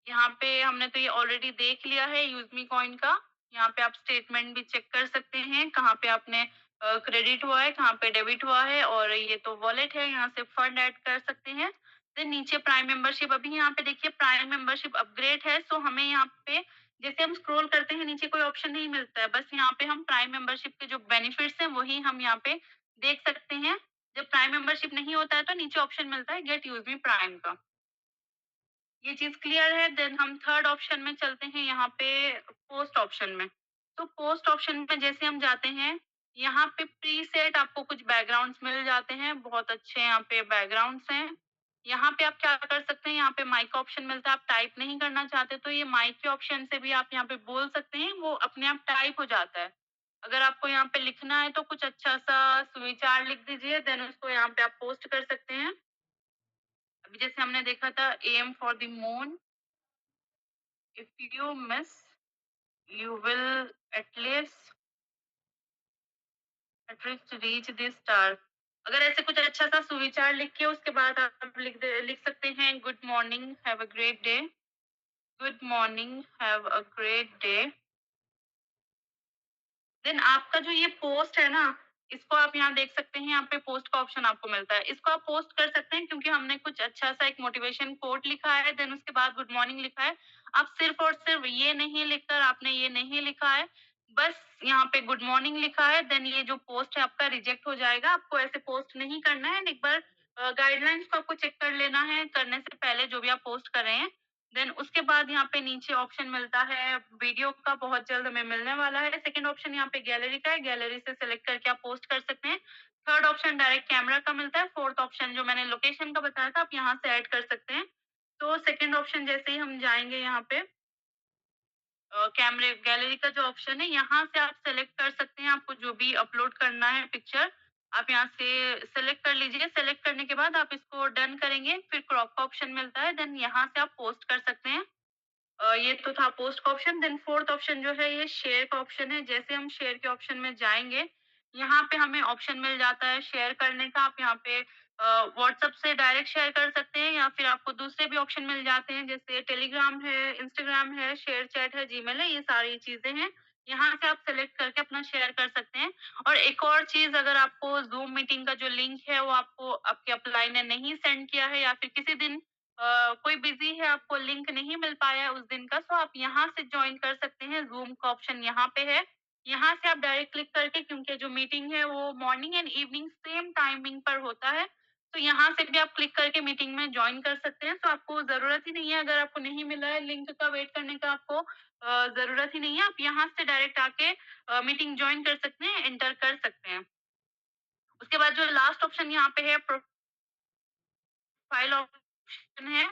यहाँ पे हमने तो ये ऑलरेडी देख लिया है यूज मी कॉइन का। यहाँ पे आप स्टेटमेंट भी चेक कर सकते हैं, कहाँ पे आपने क्रेडिट हुआ है, कहाँ पे डेबिट हुआ है। और ये तो वॉलेट है, यहाँ से फंड ऐड कर सकते हैं। देन नीचे प्राइम मेंबरशिप, अभी यहाँ पे देखिए प्राइम मेंबरशिप अपग्रेड है। सो हमें यहाँ पे जैसे हम स्क्रॉल करते हैं नीचे कोई ऑप्शन नहीं मिलता है, बस यहाँ पे हम प्राइम मेंबरशिप के जो बेनिफिट्स हैं वही हम यहाँ पे देख सकते हैं। जब प्राइम मेंबरशिप नहीं होता है तो नीचे ऑप्शन मिलता है गेट यूज मी प्राइम का। ये चीज क्लियर है। देन हम थर्ड ऑप्शन में चलते हैं, यहाँ पे पोस्ट ऑप्शन में। तो पोस्ट ऑप्शन में जैसे हम जाते हैं, यहाँ पे प्री सेट आपको कुछ बैकग्राउंड्स मिल जाते हैं, बहुत अच्छे यहाँ पे बैकग्राउंड्स हैं। यहाँ पे आप क्या कर सकते हैं, यहाँ पे माइक का ऑप्शन मिलता है। आप टाइप नहीं करना चाहते तो ये माइक के ऑप्शन से भी आप यहाँ पे बोल सकते हैं, वो अपने आप टाइप हो जाता है। अगर आपको यहाँ पे लिखना है तो कुछ अच्छा सा सुविचार लिख दीजिए, देन उसको यहाँ पे आप पोस्ट कर सकते हैं। अभी जैसे हमने देखा था aim for the moon, if you miss you will at least reach this star। अगर ऐसे कुछ अच्छा सा सुविचार लिख के उसके बाद आप लिख सकते हैं good morning have a great day, good morning have a great day. Then आपका जो ये पोस्ट है ना, इसको आप यहाँ देख सकते हैं, यहाँ पे पोस्ट का ऑप्शन आपको मिलता है। इसको आप पोस्ट कर सकते हैं क्योंकि हमने कुछ अच्छा सा एक मोटिवेशन कोट लिखा है, देन उसके बाद गुड मॉर्निंग लिखा है। आप सिर्फ और सिर्फ ये नहीं लिखकर, आपने ये नहीं लिखा है, बस यहाँ पे गुड मॉर्निंग लिखा है, देन ये जो पोस्ट है आपका रिजेक्ट हो जाएगा। आपको ऐसे पोस्ट नहीं करना है। एक बार गाइडलाइंस को आपको चेक कर लेना है करने से पहले, जो भी आप पोस्ट कर रहे हैं। देन उसके बाद यहाँ पे नीचे ऑप्शन मिलता है वीडियो का, बहुत जल्द हमें मिलने वाला है। सेकंड ऑप्शन यहाँ पे गैलरी का है, गैलरी से सिलेक्ट करके आप पोस्ट कर सकते हैं। थर्ड ऑप्शन डायरेक्ट कैमरा का मिलता है। फोर्थ ऑप्शन जो मैंने लोकेशन का बताया था, आप यहाँ से ऐड कर सकते हैं। तो सेकंड ऑप्शन जैसे ही हम जाएंगे, यहाँ पे कैमरे गैलरी का जो ऑप्शन है, यहाँ से आप सेलेक्ट कर सकते हैं आपको जो भी अपलोड करना है पिक्चर। आप यहाँ से सेलेक्ट कर लीजिए। सेलेक्ट करने के बाद आप इसको डन करेंगे, फिर क्रॉप का ऑप्शन मिलता है, देन यहाँ से आप पोस्ट कर सकते हैं। ये तो था पोस्ट का ऑप्शन। देन फोर्थ ऑप्शन जो है ये शेयर का ऑप्शन है। जैसे हम शेयर के ऑप्शन में जाएंगे, यहाँ पे हमें ऑप्शन मिल जाता है शेयर करने का। आप यहाँ पे व्हाट्सएप से डायरेक्ट शेयर कर सकते हैं या फिर आपको दूसरे भी ऑप्शन मिल जाते हैं, जैसे टेलीग्राम है, इंस्टाग्राम है, शेयर चैट है, जीमेल है, ये सारी चीजें हैं। यहाँ से आप सेलेक्ट करके अपना शेयर कर सकते हैं। और एक और चीज, अगर आपको जूम मीटिंग का जो लिंक है वो आपको आपके अपलाइन ने नहीं सेंड किया है या फिर किसी दिन कोई बिजी है, आपको लिंक नहीं मिल पाया है उस दिन का, तो आप यहाँ से ज्वाइन कर सकते हैं। जूम का ऑप्शन यहाँ पे है। यहाँ से आप डायरेक्ट क्लिक करके, क्योंकि जो मीटिंग है वो morning and evening same timing पर होता है, तो यहाँ से भी आप क्लिक करके मीटिंग में ज्वाइन कर सकते हैं। तो आपको जरूरत ही नहीं है, अगर आपको नहीं मिला है लिंक का वेट करने का, आपको जरूरत ही नहीं है। आप यहाँ से डायरेक्ट आके मीटिंग ज्वाइन कर सकते हैं, एंटर कर सकते हैं। उसके बाद जो लास्ट ऑप्शन यहाँ पे है, प्रोफाइल ऑप्शन है।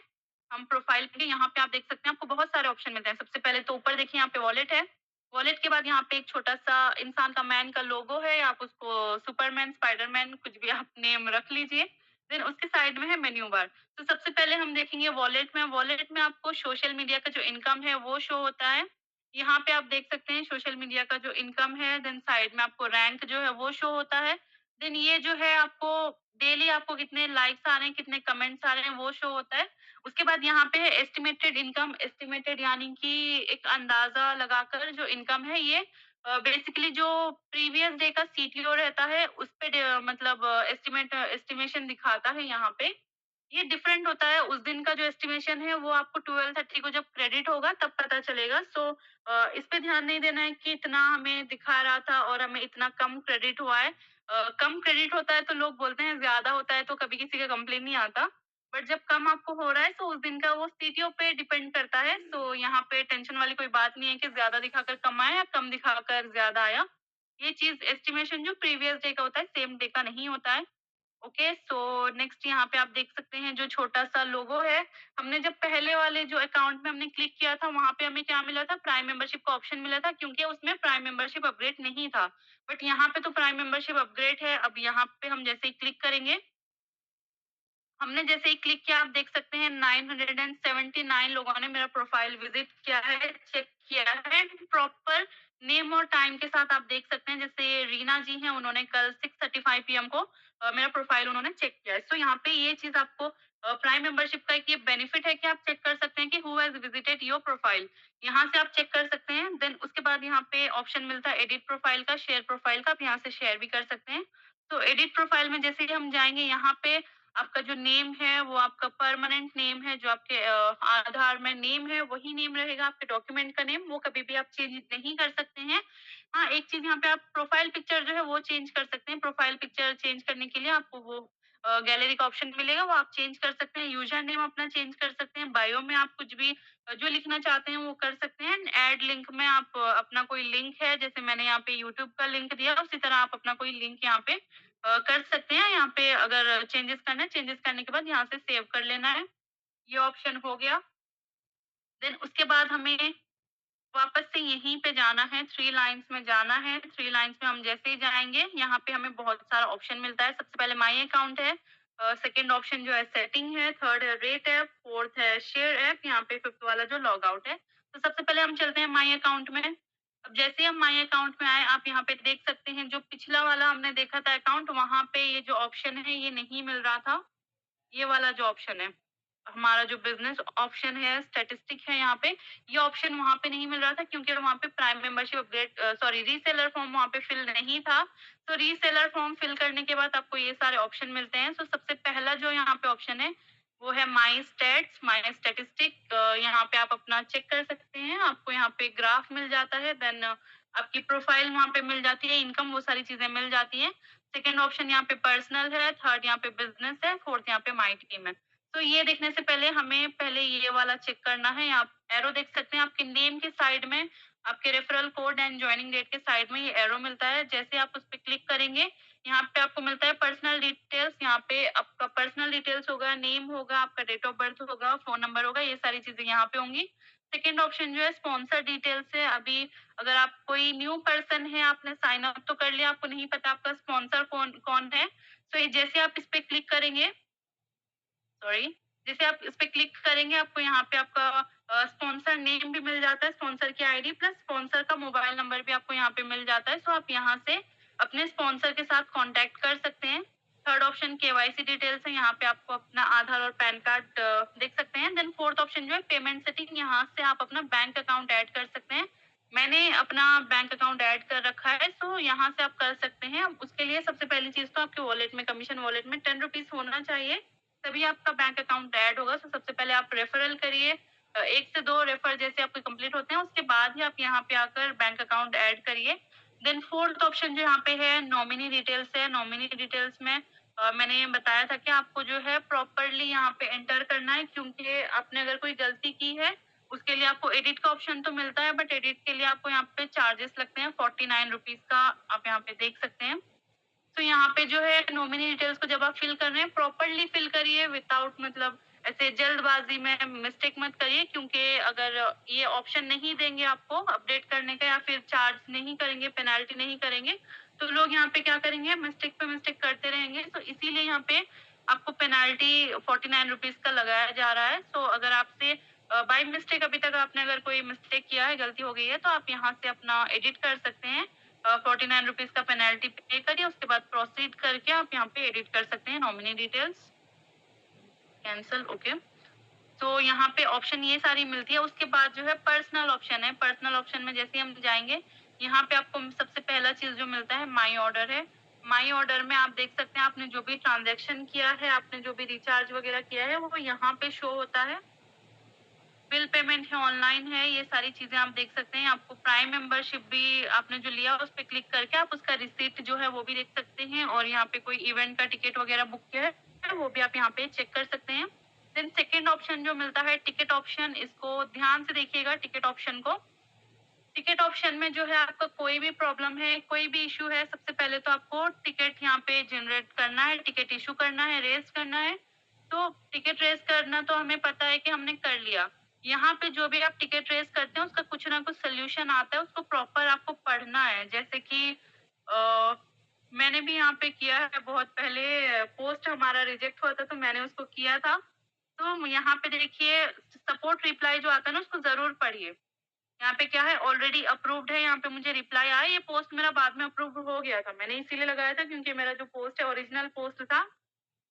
हम प्रोफाइल पे यहाँ पे आप देख सकते हैं, आपको बहुत सारे ऑप्शन मिलते हैं। सबसे पहले तो ऊपर देखिए, यहाँ पे वॉलेट है। वॉलेट के बाद यहाँ पे एक छोटा सा इंसान का मैन का लोगो है, आप उसको सुपरमैन, स्पाइडरमैन, कुछ भी आप नेम रख लीजिए। देन उसके साइड में है मेन्यू बार। तो सबसे पहले हम देखेंगे वॉलेट में। वॉलेट में आपको सोशल मीडिया का जो इनकम है वो शो होता है। यहाँ पे आप देख सकते हैं सोशल मीडिया का जो इनकम है। देन साइड में आपको रैंक जो है वो शो होता है। देन ये जो है आपको डेली आपको कितने लाइक्स आ रहे हैं, कितने कमेंट्स आ रहे हैं, वो शो होता है। उसके बाद यहाँ पे है एस्टिमेटेड इनकम। एस्टिमेटेड यानी कि एक अंदाजा लगाकर जो इनकम है, ये बेसिकली जो प्रीवियस डे का सीटीओ रहता है उस पे मतलब एस्टिमेशन दिखाता है यहाँ पे। ये डिफरेंट होता है। उस दिन का जो एस्टिमेशन है वो आपको 12:30 को जब क्रेडिट होगा तब पता चलेगा। सो इस पे ध्यान नहीं देना है कि इतना हमें दिखा रहा था और हमें इतना कम क्रेडिट हुआ है। कम क्रेडिट होता है तो लोग बोलते हैं, ज्यादा होता है तो कभी किसी का कंप्लेन नहीं आता। बट जब कम आपको हो रहा है तो उस दिन का वो सीटीओ पे डिपेंड करता है। तो यहाँ पे टेंशन वाली कोई बात नहीं है कि ज्यादा दिखाकर कम आया या कम दिखाकर ज्यादा आया। ये चीज एस्टिमेशन जो प्रीवियस डे का होता है, सेम डे का नहीं होता है। ओके, सो नेक्स्ट यहाँ पे आप देख सकते हैं जो छोटा सा लोगो है। हमने जब पहले वाले जो अकाउंट में हमने क्लिक किया था, वहां पे हमें क्या मिला था, प्राइम मेंबरशिप का ऑप्शन मिला था, क्योंकि उसमें प्राइम मेंबरशिप अपग्रेड नहीं था। बट यहाँ पे तो प्राइम मेंबरशिप अपग्रेड है। अब यहाँ पे हम जैसे ही क्लिक करेंगे, हमने जैसे ही क्लिक किया, आप देख सकते हैं 979 लोगों ने मेरा प्रोफाइल विजिट किया है, चेक किया है। प्रॉपर नेम और टाइम के साथ आप देख सकते हैं। जैसे रीना जी हैं, उन्होंने कल 6:35 पीएम को मेरा प्रोफाइल उन्होंने चेक किया है। सो यहाँ पे ये चीज आपको प्राइम मेंबरशिप का एक ये बेनिफिट है कि आप चेक कर सकते हैं कि who has visited your profile. यहाँ से आप चेक कर सकते हैं। देन उसके बाद यहाँ पे ऑप्शन मिलता है एडिट प्रोफाइल का, शेयर प्रोफाइल का। आप यहाँ से शेयर भी कर सकते हैं। तो एडिट प्रोफाइल में जैसे ही हम जाएंगे, यहाँ पे आपका जो नेम है वो आपका परमानेंट नेम है, जो आपके आधार में नेम है वही नेम रहेगा। आपके डॉक्यूमेंट का नेम वो कभी भी आप चेंज नहीं कर सकते हैं। हाँ, एक चीज यहाँ पे आप प्रोफाइल पिक्चर जो है वो चेंज कर सकते हैं। प्रोफाइल पिक्चर चेंज करने के लिए आपको वो गैलरी का ऑप्शन मिलेगा, वो आप चेंज कर सकते हैं। यूजर नेम अपना चेंज कर सकते हैं। बायो में आप कुछ भी जो लिखना चाहते हैं वो कर सकते हैं। ऐड लिंक में आप अपना कोई लिंक है, जैसे मैंने यहाँ पे यूट्यूब का लिंक दिया, उसी तरह आप अपना कोई लिंक यहाँ पे कर सकते हैं। यहाँ पे अगर चेंजेस करना है, चेंजेस करने के बाद यहाँ से सेव कर लेना है। ये ऑप्शन हो गया। देन उसके बाद हमें वापस से यहीं पे जाना है, थ्री लाइन्स में जाना है। थ्री लाइन्स में हम जैसे ही जाएंगे, यहाँ पे हमें बहुत सारा ऑप्शन मिलता है। सबसे पहले माई अकाउंट है, सेकंड ऑप्शन जो है सेटिंग है, थर्ड है रेट ऐप, फोर्थ है शेयर ऐप, यहाँ पे फिफ्थ वाला जो लॉग आउट है। तो सबसे पहले हम चलते हैं माई अकाउंट में। अब जैसे ही हम माई अकाउंट में आए, आप यहाँ पे देख सकते हैं जो पिछला वाला हमने देखा था अकाउंट, वहां पे ये जो ऑप्शन है ये नहीं मिल रहा था। ये वाला जो ऑप्शन है, हमारा जो बिजनेस ऑप्शन है, स्टैटिस्टिक है, यहाँ पे ये ऑप्शन वहां पे नहीं मिल रहा था, क्योंकि वहां पे prime membership upgrade sorry reseller form वहां पे फिल नहीं था। तो रीसेलर फॉर्म फिल करने के बाद आपको ये सारे ऑप्शन मिलते हैं। तो सबसे पहला जो यहाँ पे ऑप्शन है वो है माई स्टैट्स, माई स्टैटिस्टिक। यहाँ पे आप अपना चेक कर सकते हैं। आपको यहाँ पे ग्राफ मिल जाता है। देन आपकी प्रोफाइल वहां पे मिल जाती है, इनकम, वो सारी चीजें मिल जाती है। सेकेंड ऑप्शन यहाँ पे पर्सनल है, थर्ड यहाँ पे बिजनेस है, फोर्थ यहाँ पे माई टीम है। तो ये देखने से पहले हमें पहले ये वाला चेक करना है। आप एरो देख सकते हैं, आपके नेम के साइड में आपके referral code and joining date के साइड में ये एरो मिलता है। जैसे आप उस पर क्लिक करेंगे, यहाँ पे आपको मिलता है पर्सनल डिटेल्स। यहाँ पे आपका पर्सनल डिटेल्स होगा, नेम होगा, आपका डेट ऑफ बर्थ होगा, फोन नंबर होगा, ये सारी चीजें यहाँ पे होंगी। सेकेंड ऑप्शन जो है स्पॉन्सर डिटेल्स है। अभी अगर आप कोई न्यू पर्सन है, आपने साइन अप तो कर लिया, आपको नहीं पता आपका स्पॉन्सर कौन कौन है, तो ये जैसे आप इस पे क्लिक करेंगे, सॉरी, जैसे आप इस पे क्लिक करेंगे, आपको यहाँ पे आपका स्पॉन्सर नेम भी मिल जाता है, स्पॉन्सर की आईडी प्लस स्पॉन्सर का मोबाइल नंबर भी आपको यहाँ पे मिल जाता है। सो आप यहाँ से अपने स्पॉन्सर के साथ कांटेक्ट कर सकते हैं। थर्ड ऑप्शन केवाईसी डिटेल्स है, यहाँ पे आपको अपना आधार और पैन कार्ड देख सकते हैं। देन फोर्थ ऑप्शन जो है पेमेंट सेटिंग, यहाँ से आप अपना बैंक अकाउंट ऐड कर सकते हैं। मैंने अपना बैंक अकाउंट ऐड कर रखा है, तो यहाँ से आप कर सकते हैं। उसके लिए सबसे पहली चीज तो आपके वॉलेट में, कमीशन वॉलेट में 10 रुपीज होना चाहिए, तभी आपका बैंक अकाउंट ऐड होगा। तो सबसे पहले आप रेफरल करिए, 1 से 2 रेफर जैसे आपके कंप्लीट होते हैं, उसके बाद ही आप यहाँ पे आकर बैंक अकाउंट ऐड करिए। देन फोर्थ ऑप्शन जो यहाँ पे है नॉमिनी डिटेल्स है। नॉमिनी डिटेल्स में मैंने बताया था कि आपको जो है प्रॉपरली यहाँ पे एंटर करना है, क्योंकि आपने अगर कोई गलती की है उसके लिए आपको एडिट का ऑप्शन तो मिलता है, बट एडिट के लिए आपको यहाँ पे चार्जेस लगते हैं 49 रुपीज का, आप यहाँ पे देख सकते हैं। तो यहाँ पे जो है नॉमिनी डिटेल्स को जब आप फिल कर रहे हैं प्रॉपरली फिल करिए, विदाउट मतलब ऐसे जल्दबाजी में मिस्टेक मत करिए, क्योंकि अगर ये ऑप्शन नहीं देंगे आपको अपडेट करने का या फिर चार्ज नहीं करेंगे, पेनाल्टी नहीं करेंगे, तो लोग यहाँ पे क्या करेंगे, मिस्टेक पे मिस्टेक करते रहेंगे। तो इसीलिए यहाँ पे आपको पेनाल्टी 49 रुपीज का लगाया जा रहा है। तो अगर आपसे बाय मिस्टेक अभी तक आपने अगर कोई मिस्टेक किया है, गलती हो गई है, तो आप यहाँ से अपना एडिट कर सकते हैं। 49 रुपीज का पेनल्टी पे करिए, उसके बाद प्रोसीड करके आप यहाँ पे एडिट कर सकते हैं नॉमिनी डिटेल्स, कैंसिल, ओके। तो यहाँ पे ऑप्शन ये सारी मिलती है। उसके बाद जो है पर्सनल ऑप्शन है। पर्सनल ऑप्शन में जैसे हम जाएंगे, यहाँ पे आपको सबसे पहला चीज जो मिलता है माई ऑर्डर है। माई ऑर्डर में आप देख सकते हैं आपने जो भी ट्रांजेक्शन किया है, आपने जो भी रिचार्ज वगैरह किया है, वो यहाँ पे शो होता है। बिल पेमेंट है, ऑनलाइन है, ये सारी चीजें आप देख सकते हैं। आपको प्राइम मेंबरशिप भी आपने जो लिया उस पर क्लिक करके आप उसका रिसीट जो है वो भी देख सकते हैं, और यहाँ पे कोई इवेंट का टिकट वगैरह बुक किया है वो भी आप यहाँ पे चेक कर सकते हैं। देन सेकेंड ऑप्शन जो मिलता है टिकट ऑप्शन, इसको ध्यान से देखिएगा टिकट ऑप्शन को। टिकट ऑप्शन में जो है आपका कोई भी प्रॉब्लम है, कोई भी इशू है, सबसे पहले तो आपको टिकट यहाँ पे जनरेट करना है, टिकट इशू करना है, रेज करना है। तो टिकट रेज करना तो हमें पता है कि हमने कर लिया। यहाँ पे जो भी आप टिकट रेज करते हैं उसका कुछ ना कुछ सोल्यूशन आता है, उसको प्रॉपर आपको पढ़ना है। जैसे कि मैंने भी यहाँ पे किया है, बहुत पहले पोस्ट हमारा रिजेक्ट हुआ था तो मैंने उसको किया था। तो यहाँ पे देखिए सपोर्ट रिप्लाई जो आता है ना, उसको जरूर पढ़िए। यहाँ पे क्या है, ऑलरेडी अप्रूव्ड है, यहाँ पे मुझे रिप्लाई आया। ये पोस्ट मेरा बाद में अप्रूव हो गया था, मैंने इसीलिए लगाया था क्योंकि मेरा जो पोस्ट है ओरिजिनल पोस्ट था।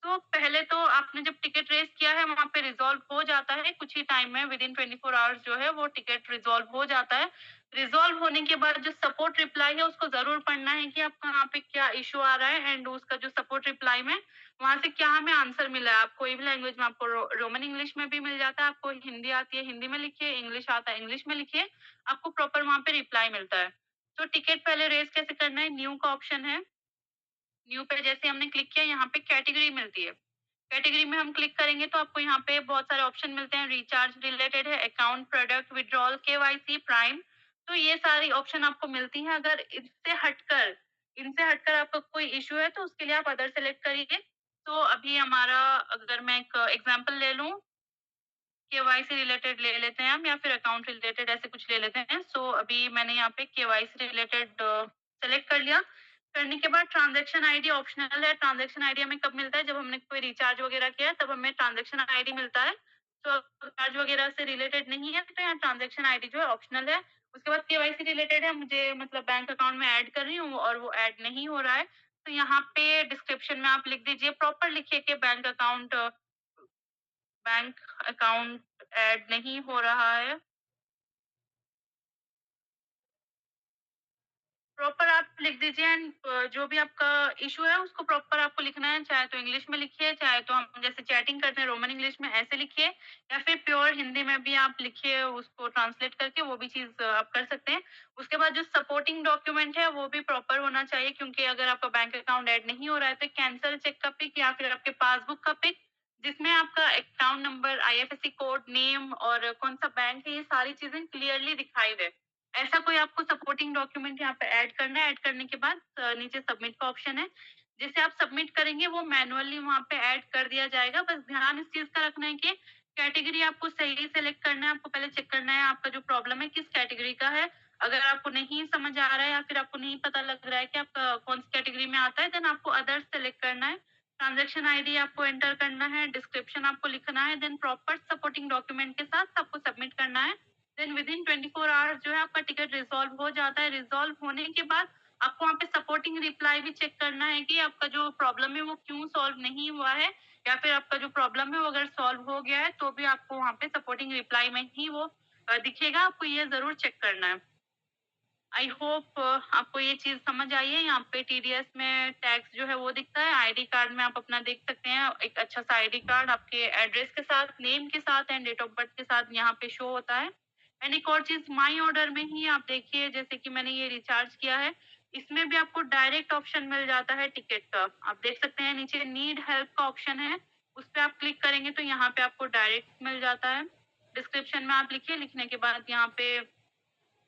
तो पहले तो आपने जब टिकट रेस किया है वहां पे रिजॉल्व हो जाता है कुछ ही टाइम में, विद इन 24 आवर्स जो है वो टिकट रिजॉल्व हो जाता है। रिजॉल्व होने के बाद जो सपोर्ट रिप्लाई है उसको जरूर पढ़ना है कि आपका यहाँ पे क्या इशू आ रहा है, एंड उसका जो सपोर्ट रिप्लाई में वहां से क्या हमें आंसर मिला है। आप कोई भी लैंग्वेज में, आपको रोमन इंग्लिश में भी मिल जाता है, आपको हिंदी आती है हिंदी में लिखिए, इंग्लिश आता है इंग्लिश में लिखिए, आपको प्रॉपर वहां पे रिप्लाई मिलता है। तो टिकट पहले रेस कैसे करना है, न्यू का ऑप्शन है। न्यू पे जैसे हमने क्लिक किया, यहाँ पे कैटेगरी मिलती है। कैटेगरी में हम क्लिक करेंगे तो आपको यहाँ पे बहुत सारे ऑप्शन मिलते हैं। रिचार्ज रिलेटेड है, account, product, withdrawal, KYC, prime. तो ये सारी ऑप्शन आपको मिलती हैं। अगर इनसे हटकर आपका कोई इशू है तो उसके लिए आप अदर सेलेक्ट करिए। तो अभी हमारा, अगर मैं एक एग्जांपल ले लूं, केवाईसी रिलेटेड ले लेते हैं हम, या फिर अकाउंट रिलेटेड ऐसे कुछ ले लेते हैं। सो अभी मैंने यहाँ पे केवाईसी रिलेटेड सेलेक्ट कर लिया। करने के बाद ट्रांजैक्शन आईडी ऑप्शनल है। ट्रांजैक्शन आईडी हमें कब मिलता है, जब हमने कोई रिचार्ज वगैरह किया है तब हमें ट्रांजैक्शन आईडी मिलता है। तो रिचार्ज वगैरह से रिलेटेड नहीं है तो यहाँ ट्रांजैक्शन आईडी जो है ऑप्शनल है। उसके बाद केवाईसी रिलेटेड है, मुझे मतलब बैंक अकाउंट में ऐड कर रही हूँ और वो ऐड नहीं हो रहा है, तो यहाँ पे डिस्क्रिप्शन में आप लिख दीजिए, प्रॉपर लिखिए कि बैंक अकाउंट ऐड नहीं हो रहा है। प्रॉपर आप लिख दीजिए, एंड जो भी आपका इशू है उसको प्रॉपर आपको लिखना है। चाहे तो इंग्लिश में लिखिए, चाहे तो हम जैसे चैटिंग करते हैं रोमन इंग्लिश में ऐसे लिखिए, या फिर प्योर हिंदी में भी आप लिखिए, उसको ट्रांसलेट करके वो भी चीज आप कर सकते हैं। उसके बाद जो सपोर्टिंग डॉक्यूमेंट है वो भी प्रॉपर होना चाहिए, क्योंकि अगर आपका बैंक अकाउंट ऐड नहीं हो रहा है तो कैंसल चेक का पिक या फिर आपके पासबुक का पिक, जिसमें आपका account number, IFSC code, name और कौन सा बैंक है, ये सारी चीजें क्लियरली दिखाई दे, ऐसा कोई आपको सपोर्टिंग डॉक्यूमेंट यहाँ पे ऐड करना है। ऐड करने के बाद नीचे सबमिट का ऑप्शन है, जिसे आप सबमिट करेंगे वो मैनुअली वहाँ पे ऐड कर दिया जाएगा। बस ध्यान इस चीज का रखना है कि कैटेगरी आपको सही सेलेक्ट करना है। आपको पहले चेक करना है आपका जो प्रॉब्लम है किस कैटेगरी का है। अगर आपको नहीं समझ आ रहा है या फिर आपको नहीं पता लग रहा है कि आपका कौन सी कैटेगरी में आता है, देन आपको अदर्स सेलेक्ट करना है। ट्रांजेक्शन आईडी आपको एंटर करना है, डिस्क्रिप्शन आपको लिखना है, देन प्रॉपर सपोर्टिंग डॉक्यूमेंट के साथ आपको सबमिट करना है। देन विद इन 24 आवर्स जो है आपका टिकट रिजॉल्व हो जाता है। रिजॉल्व होने के बाद आपको वहाँ पे सपोर्टिंग रिप्लाई भी चेक करना है कि आपका जो प्रॉब्लम है वो क्यों सॉल्व नहीं हुआ है, या फिर आपका जो प्रॉब्लम है वो अगर सॉल्व हो गया है तो भी आपको वहाँ पे सपोर्टिंग रिप्लाई में ही वो दिखेगा, आपको ये ज़रूर चेक करना है। आई होप आपको ये चीज़ समझ आई है। यहाँ पे टीडीएस में टैक्स जो है वो दिखता है, आईडी कार्ड में आप अपना देख सकते हैं, एक अच्छा सा आईडी कार्ड आपके एड्रेस के साथ, नेम के साथ एंड डेट ऑफ बर्थ के साथ यहाँ पे शो होता है। एंड एक और चीज़ माई ऑर्डर में ही आप देखिए, जैसे कि मैंने ये रिचार्ज किया है, इसमें भी आपको डायरेक्ट ऑप्शन मिल जाता है टिकट का। आप देख सकते हैं नीचे नीड हेल्प का ऑप्शन है, उस पे आप क्लिक करेंगे तो यहाँ पे आपको डायरेक्ट मिल जाता है। डिस्क्रिप्शन में आप लिखिए, लिखने के बाद यहाँ पे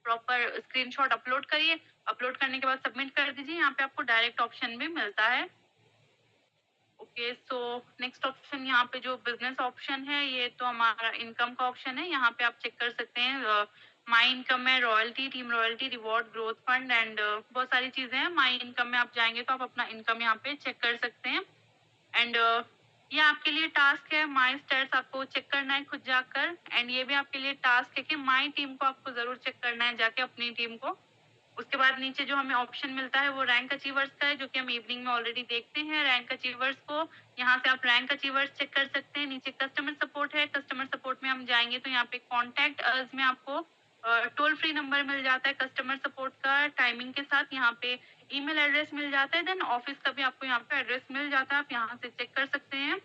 प्रॉपर स्क्रीनशॉट अपलोड करिए, अपलोड करने के बाद सबमिट कर दीजिए, यहाँ पे आपको डायरेक्ट ऑप्शन भी मिलता है। ओके, सो नेक्स्ट ऑप्शन यहाँ पे जो बिजनेस ऑप्शन है, ये तो हमारा इनकम का ऑप्शन है। यहाँ पे आप चेक कर सकते हैं माई इनकम में royalty, team royalty, reward, growth fund and बहुत सारी चीजें हैं। माई इनकम में आप जाएंगे तो आप अपना इनकम यहाँ पे चेक कर सकते हैं। एंड ये आपके लिए टास्क है, माई स्टेट्स आपको चेक करना है खुद जाकर। एंड ये भी आपके लिए टास्क है कि माई टीम को आपको जरूर चेक करना है जाके, अपनी टीम को। उसके बाद नीचे जो हमें ऑप्शन मिलता है वो रैंक अचीवर्स का है, जो कि हम इवनिंग में ऑलरेडी देखते हैं रैंक अचीवर्स को। यहाँ से आप रैंक अचीवर्स चेक कर सकते हैं। नीचे कस्टमर सपोर्ट है, कस्टमर सपोर्ट में हम जाएंगे तो यहाँ पे कॉन्टैक्ट अस में आपको टोल फ्री नंबर मिल जाता है कस्टमर सपोर्ट का, टाइमिंग के साथ। यहाँ पे ईमेल एड्रेस मिल जाता है, देन ऑफिस का भी आपको यहाँ पे एड्रेस मिल जाता है, आप यहाँ से चेक कर सकते हैं।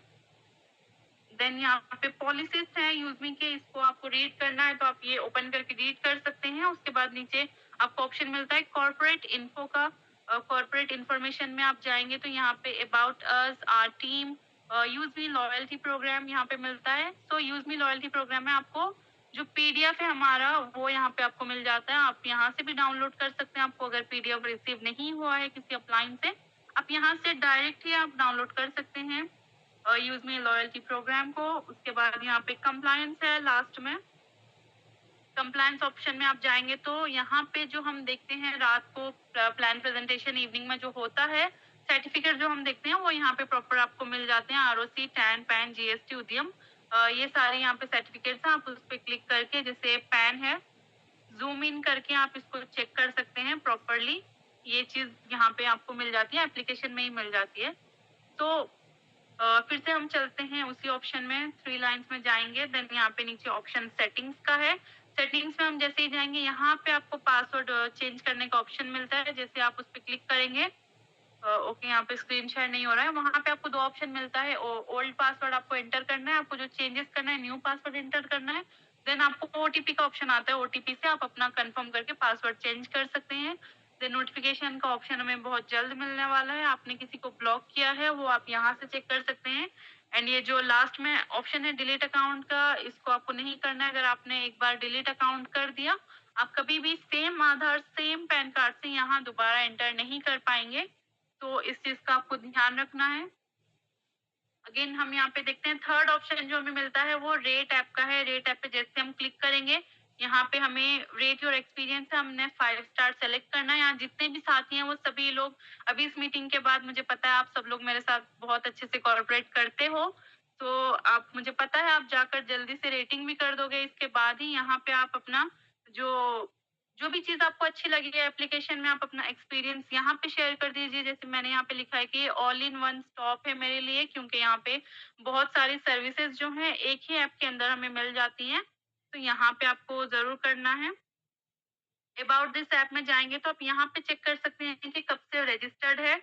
देन यहाँ पे पॉलिसीज है यूजमी के, इसको आपको रीड करना है तो आप ये ओपन करके रीड कर सकते हैं। उसके बाद नीचे आपको ऑप्शन मिलता है कॉर्पोरेट इन्फो का। कॉर्पोरेट इन्फॉर्मेशन में आप जाएंगे तो यहाँ पे about us, our team, use me loyalty program यहाँ पे मिलता है। तो यूज मी लॉयल्टी प्रोग्राम में आपको जो पीडीएफ है हमारा वो यहाँ पे आपको मिल जाता है, आप यहाँ से भी डाउनलोड कर सकते हैं। आपको अगर पीडीएफ रिसीव नहीं हुआ है किसी अपलाइन से, आप यहाँ से डायरेक्ट ही आप डाउनलोड कर सकते हैं यूज मी लॉयल्टी प्रोग्राम को। उसके बाद यहाँ पे कंप्लायंस है लास्ट में। कंप्लायंस ऑप्शन में आप जाएंगे तो यहाँ पे जो हम देखते हैं रात को प्लान प्रेजेंटेशन इवनिंग में जो होता है, सर्टिफिकेट जो हम देखते हैं वो यहाँ पे प्रॉपर आपको मिल जाते हैं, आरओसी, टैन, पैन, जीएसटी, उद्यम, ये सारे यहाँ पे सर्टिफिकेट्स हैं। आप उस पर क्लिक करके, जैसे पैन है, जूम इन करके आप इसको चेक कर सकते हैं प्रॉपरली। ये चीज यहाँ पे आपको मिल जाती है, एप्लीकेशन में ही मिल जाती है। तो फिर से हम चलते हैं उसी ऑप्शन में, थ्री लाइंस में जाएंगे। देन यहाँ पे नीचे ऑप्शन सेटिंग्स का है, सेटिंग्स में हम जैसे ही जाएंगे यहाँ पे आपको पासवर्ड चेंज करने का ऑप्शन मिलता है। जैसे आप उस पर क्लिक करेंगे, ओके यहाँ पे स्क्रीन शेयर नहीं हो रहा है, वहाँ पे आपको दो ऑप्शन मिलता है, ओल्ड पासवर्ड आपको एंटर करना है, आपको जो चेंजेस करना है न्यू पासवर्ड एंटर करना है। देन आपको ओटीपी का ऑप्शन आता है, ओटीपी से आप अपना कंफर्म करके पासवर्ड चेंज कर सकते हैं। देन नोटिफिकेशन का ऑप्शन हमें बहुत जल्द मिलने वाला है, आपने किसी को ब्लॉक किया है वो आप यहाँ से चेक कर सकते हैं। एंड ये जो लास्ट में ऑप्शन है डिलीट अकाउंट का, इसको आपको नहीं करना है। अगर आपने एक बार डिलीट अकाउंट कर दिया, आप कभी भी सेम आधार, सेम पैन कार्ड से यहाँ दोबारा एंटर नहीं कर पाएंगे, तो इस चीज का आपको ध्यान रखना है। अगेन हम यहाँ पे देखते हैं थर्ड ऑप्शन जो हमें मिलता है वो रेट ऐप का है। रेट ऐप पे जैसे हम क्लिक करेंगे, यहाँ पे हमें रेट योर एक्सपीरियंस है, हमने 5 स्टार सेलेक्ट करना है। यहाँ जितने भी साथी हैं वो सभी लोग, अभी इस मीटिंग के बाद मुझे पता है आप सब लोग मेरे साथ बहुत अच्छे से कोऑपरेट करते हो, तो आप, मुझे पता है आप जाकर जल्दी से रेटिंग भी कर दोगे। इसके बाद ही यहाँ पे आप अपना जो जो भी चीज आपको अच्छी लगी है एप्लीकेशन में, आप अपना एक्सपीरियंस यहाँ पे शेयर कर दीजिए। जैसे मैंने यहाँ पे लिखा है कि ऑल इन वन स्टॉप है मेरे लिए, क्योंकि यहाँ पे बहुत सारी सर्विसेज जो हैं एक ही ऐप के अंदर हमें मिल जाती हैं, तो यहाँ पे आपको जरूर करना है। अबाउट दिस ऐप में जाएंगे तो आप यहाँ पे चेक कर सकते हैं कि कब से रजिस्टर्ड है।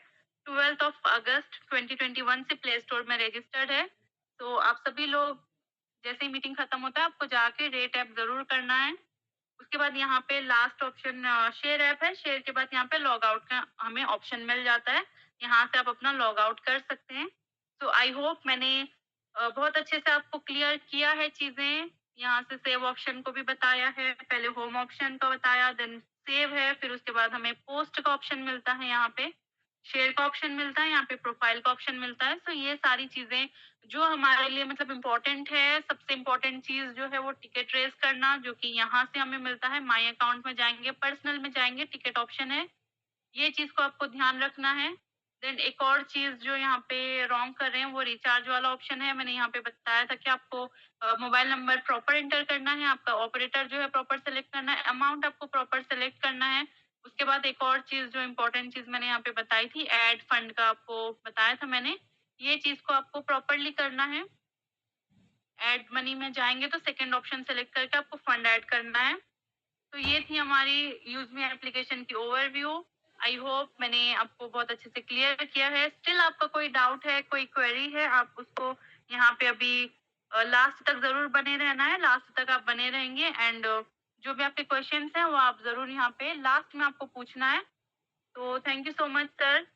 12 अगस्त 2021 से प्ले स्टोर में रजिस्टर्ड है। तो आप सभी लोग जैसे ही मीटिंग खत्म होता है आपको जाके रेट ऐप जरूर करना है। उसके बाद यहाँ पे लास्ट ऑप्शन शेयर ऐप है, शेयर के बाद यहाँ पे लॉग आउट का हमें ऑप्शन मिल जाता है, यहाँ से आप अपना लॉग आउट कर सकते हैं। तो आई होप मैंने बहुत अच्छे से आपको क्लियर किया है चीजें। यहाँ से सेव ऑप्शन को भी बताया है, पहले होम ऑप्शन का बताया, देन सेव है, फिर उसके बाद हमें पोस्ट का ऑप्शन मिलता है, यहाँ पे शेयर का ऑप्शन मिलता है, यहाँ पे प्रोफाइल का ऑप्शन मिलता है। तो ये सारी चीजें जो हमारे लिए मतलब इम्पोर्टेंट है। सबसे इम्पोर्टेंट चीज जो है वो टिकट रेस करना, जो कि यहाँ से हमें मिलता है। माई अकाउंट में जाएंगे, पर्सनल में जाएंगे, टिकट ऑप्शन है, ये चीज को आपको ध्यान रखना है। देन एक और चीज जो यहाँ पे रॉन्ग कर रहे हैं वो रिचार्ज वाला ऑप्शन है। मैंने यहाँ पे बताया था कि आपको मोबाइल नंबर प्रॉपर एंटर करना है, आपका ऑपरेटर जो है प्रॉपर सेलेक्ट करना है, अमाउंट आपको प्रॉपर सेलेक्ट करना है। उसके बाद एक और चीज जो इम्पोर्टेंट चीज मैंने यहाँ पे बताई थी, ऐड फंड का आपको बताया था मैंने, ये चीज को आपको प्रॉपरली करना है। ऐड मनी में जाएंगे तो सेकंड ऑप्शन सेलेक्ट करके आपको फंड ऐड करना है। तो ये थी हमारी यूज मी एप्लीकेशन की ओवरव्यू। आई होप मैंने आपको बहुत अच्छे से क्लियर किया है। स्टिल आपका कोई डाउट है, कोई क्वेरी है, आप उसको यहाँ पे अभी लास्ट तक जरूर बने रहना है। लास्ट तक आप बने रहेंगे एंड जो भी आपके क्वेश्चंस हैं वो आप जरूर यहाँ पे लास्ट में आपको पूछना है। तो thank you so much sir.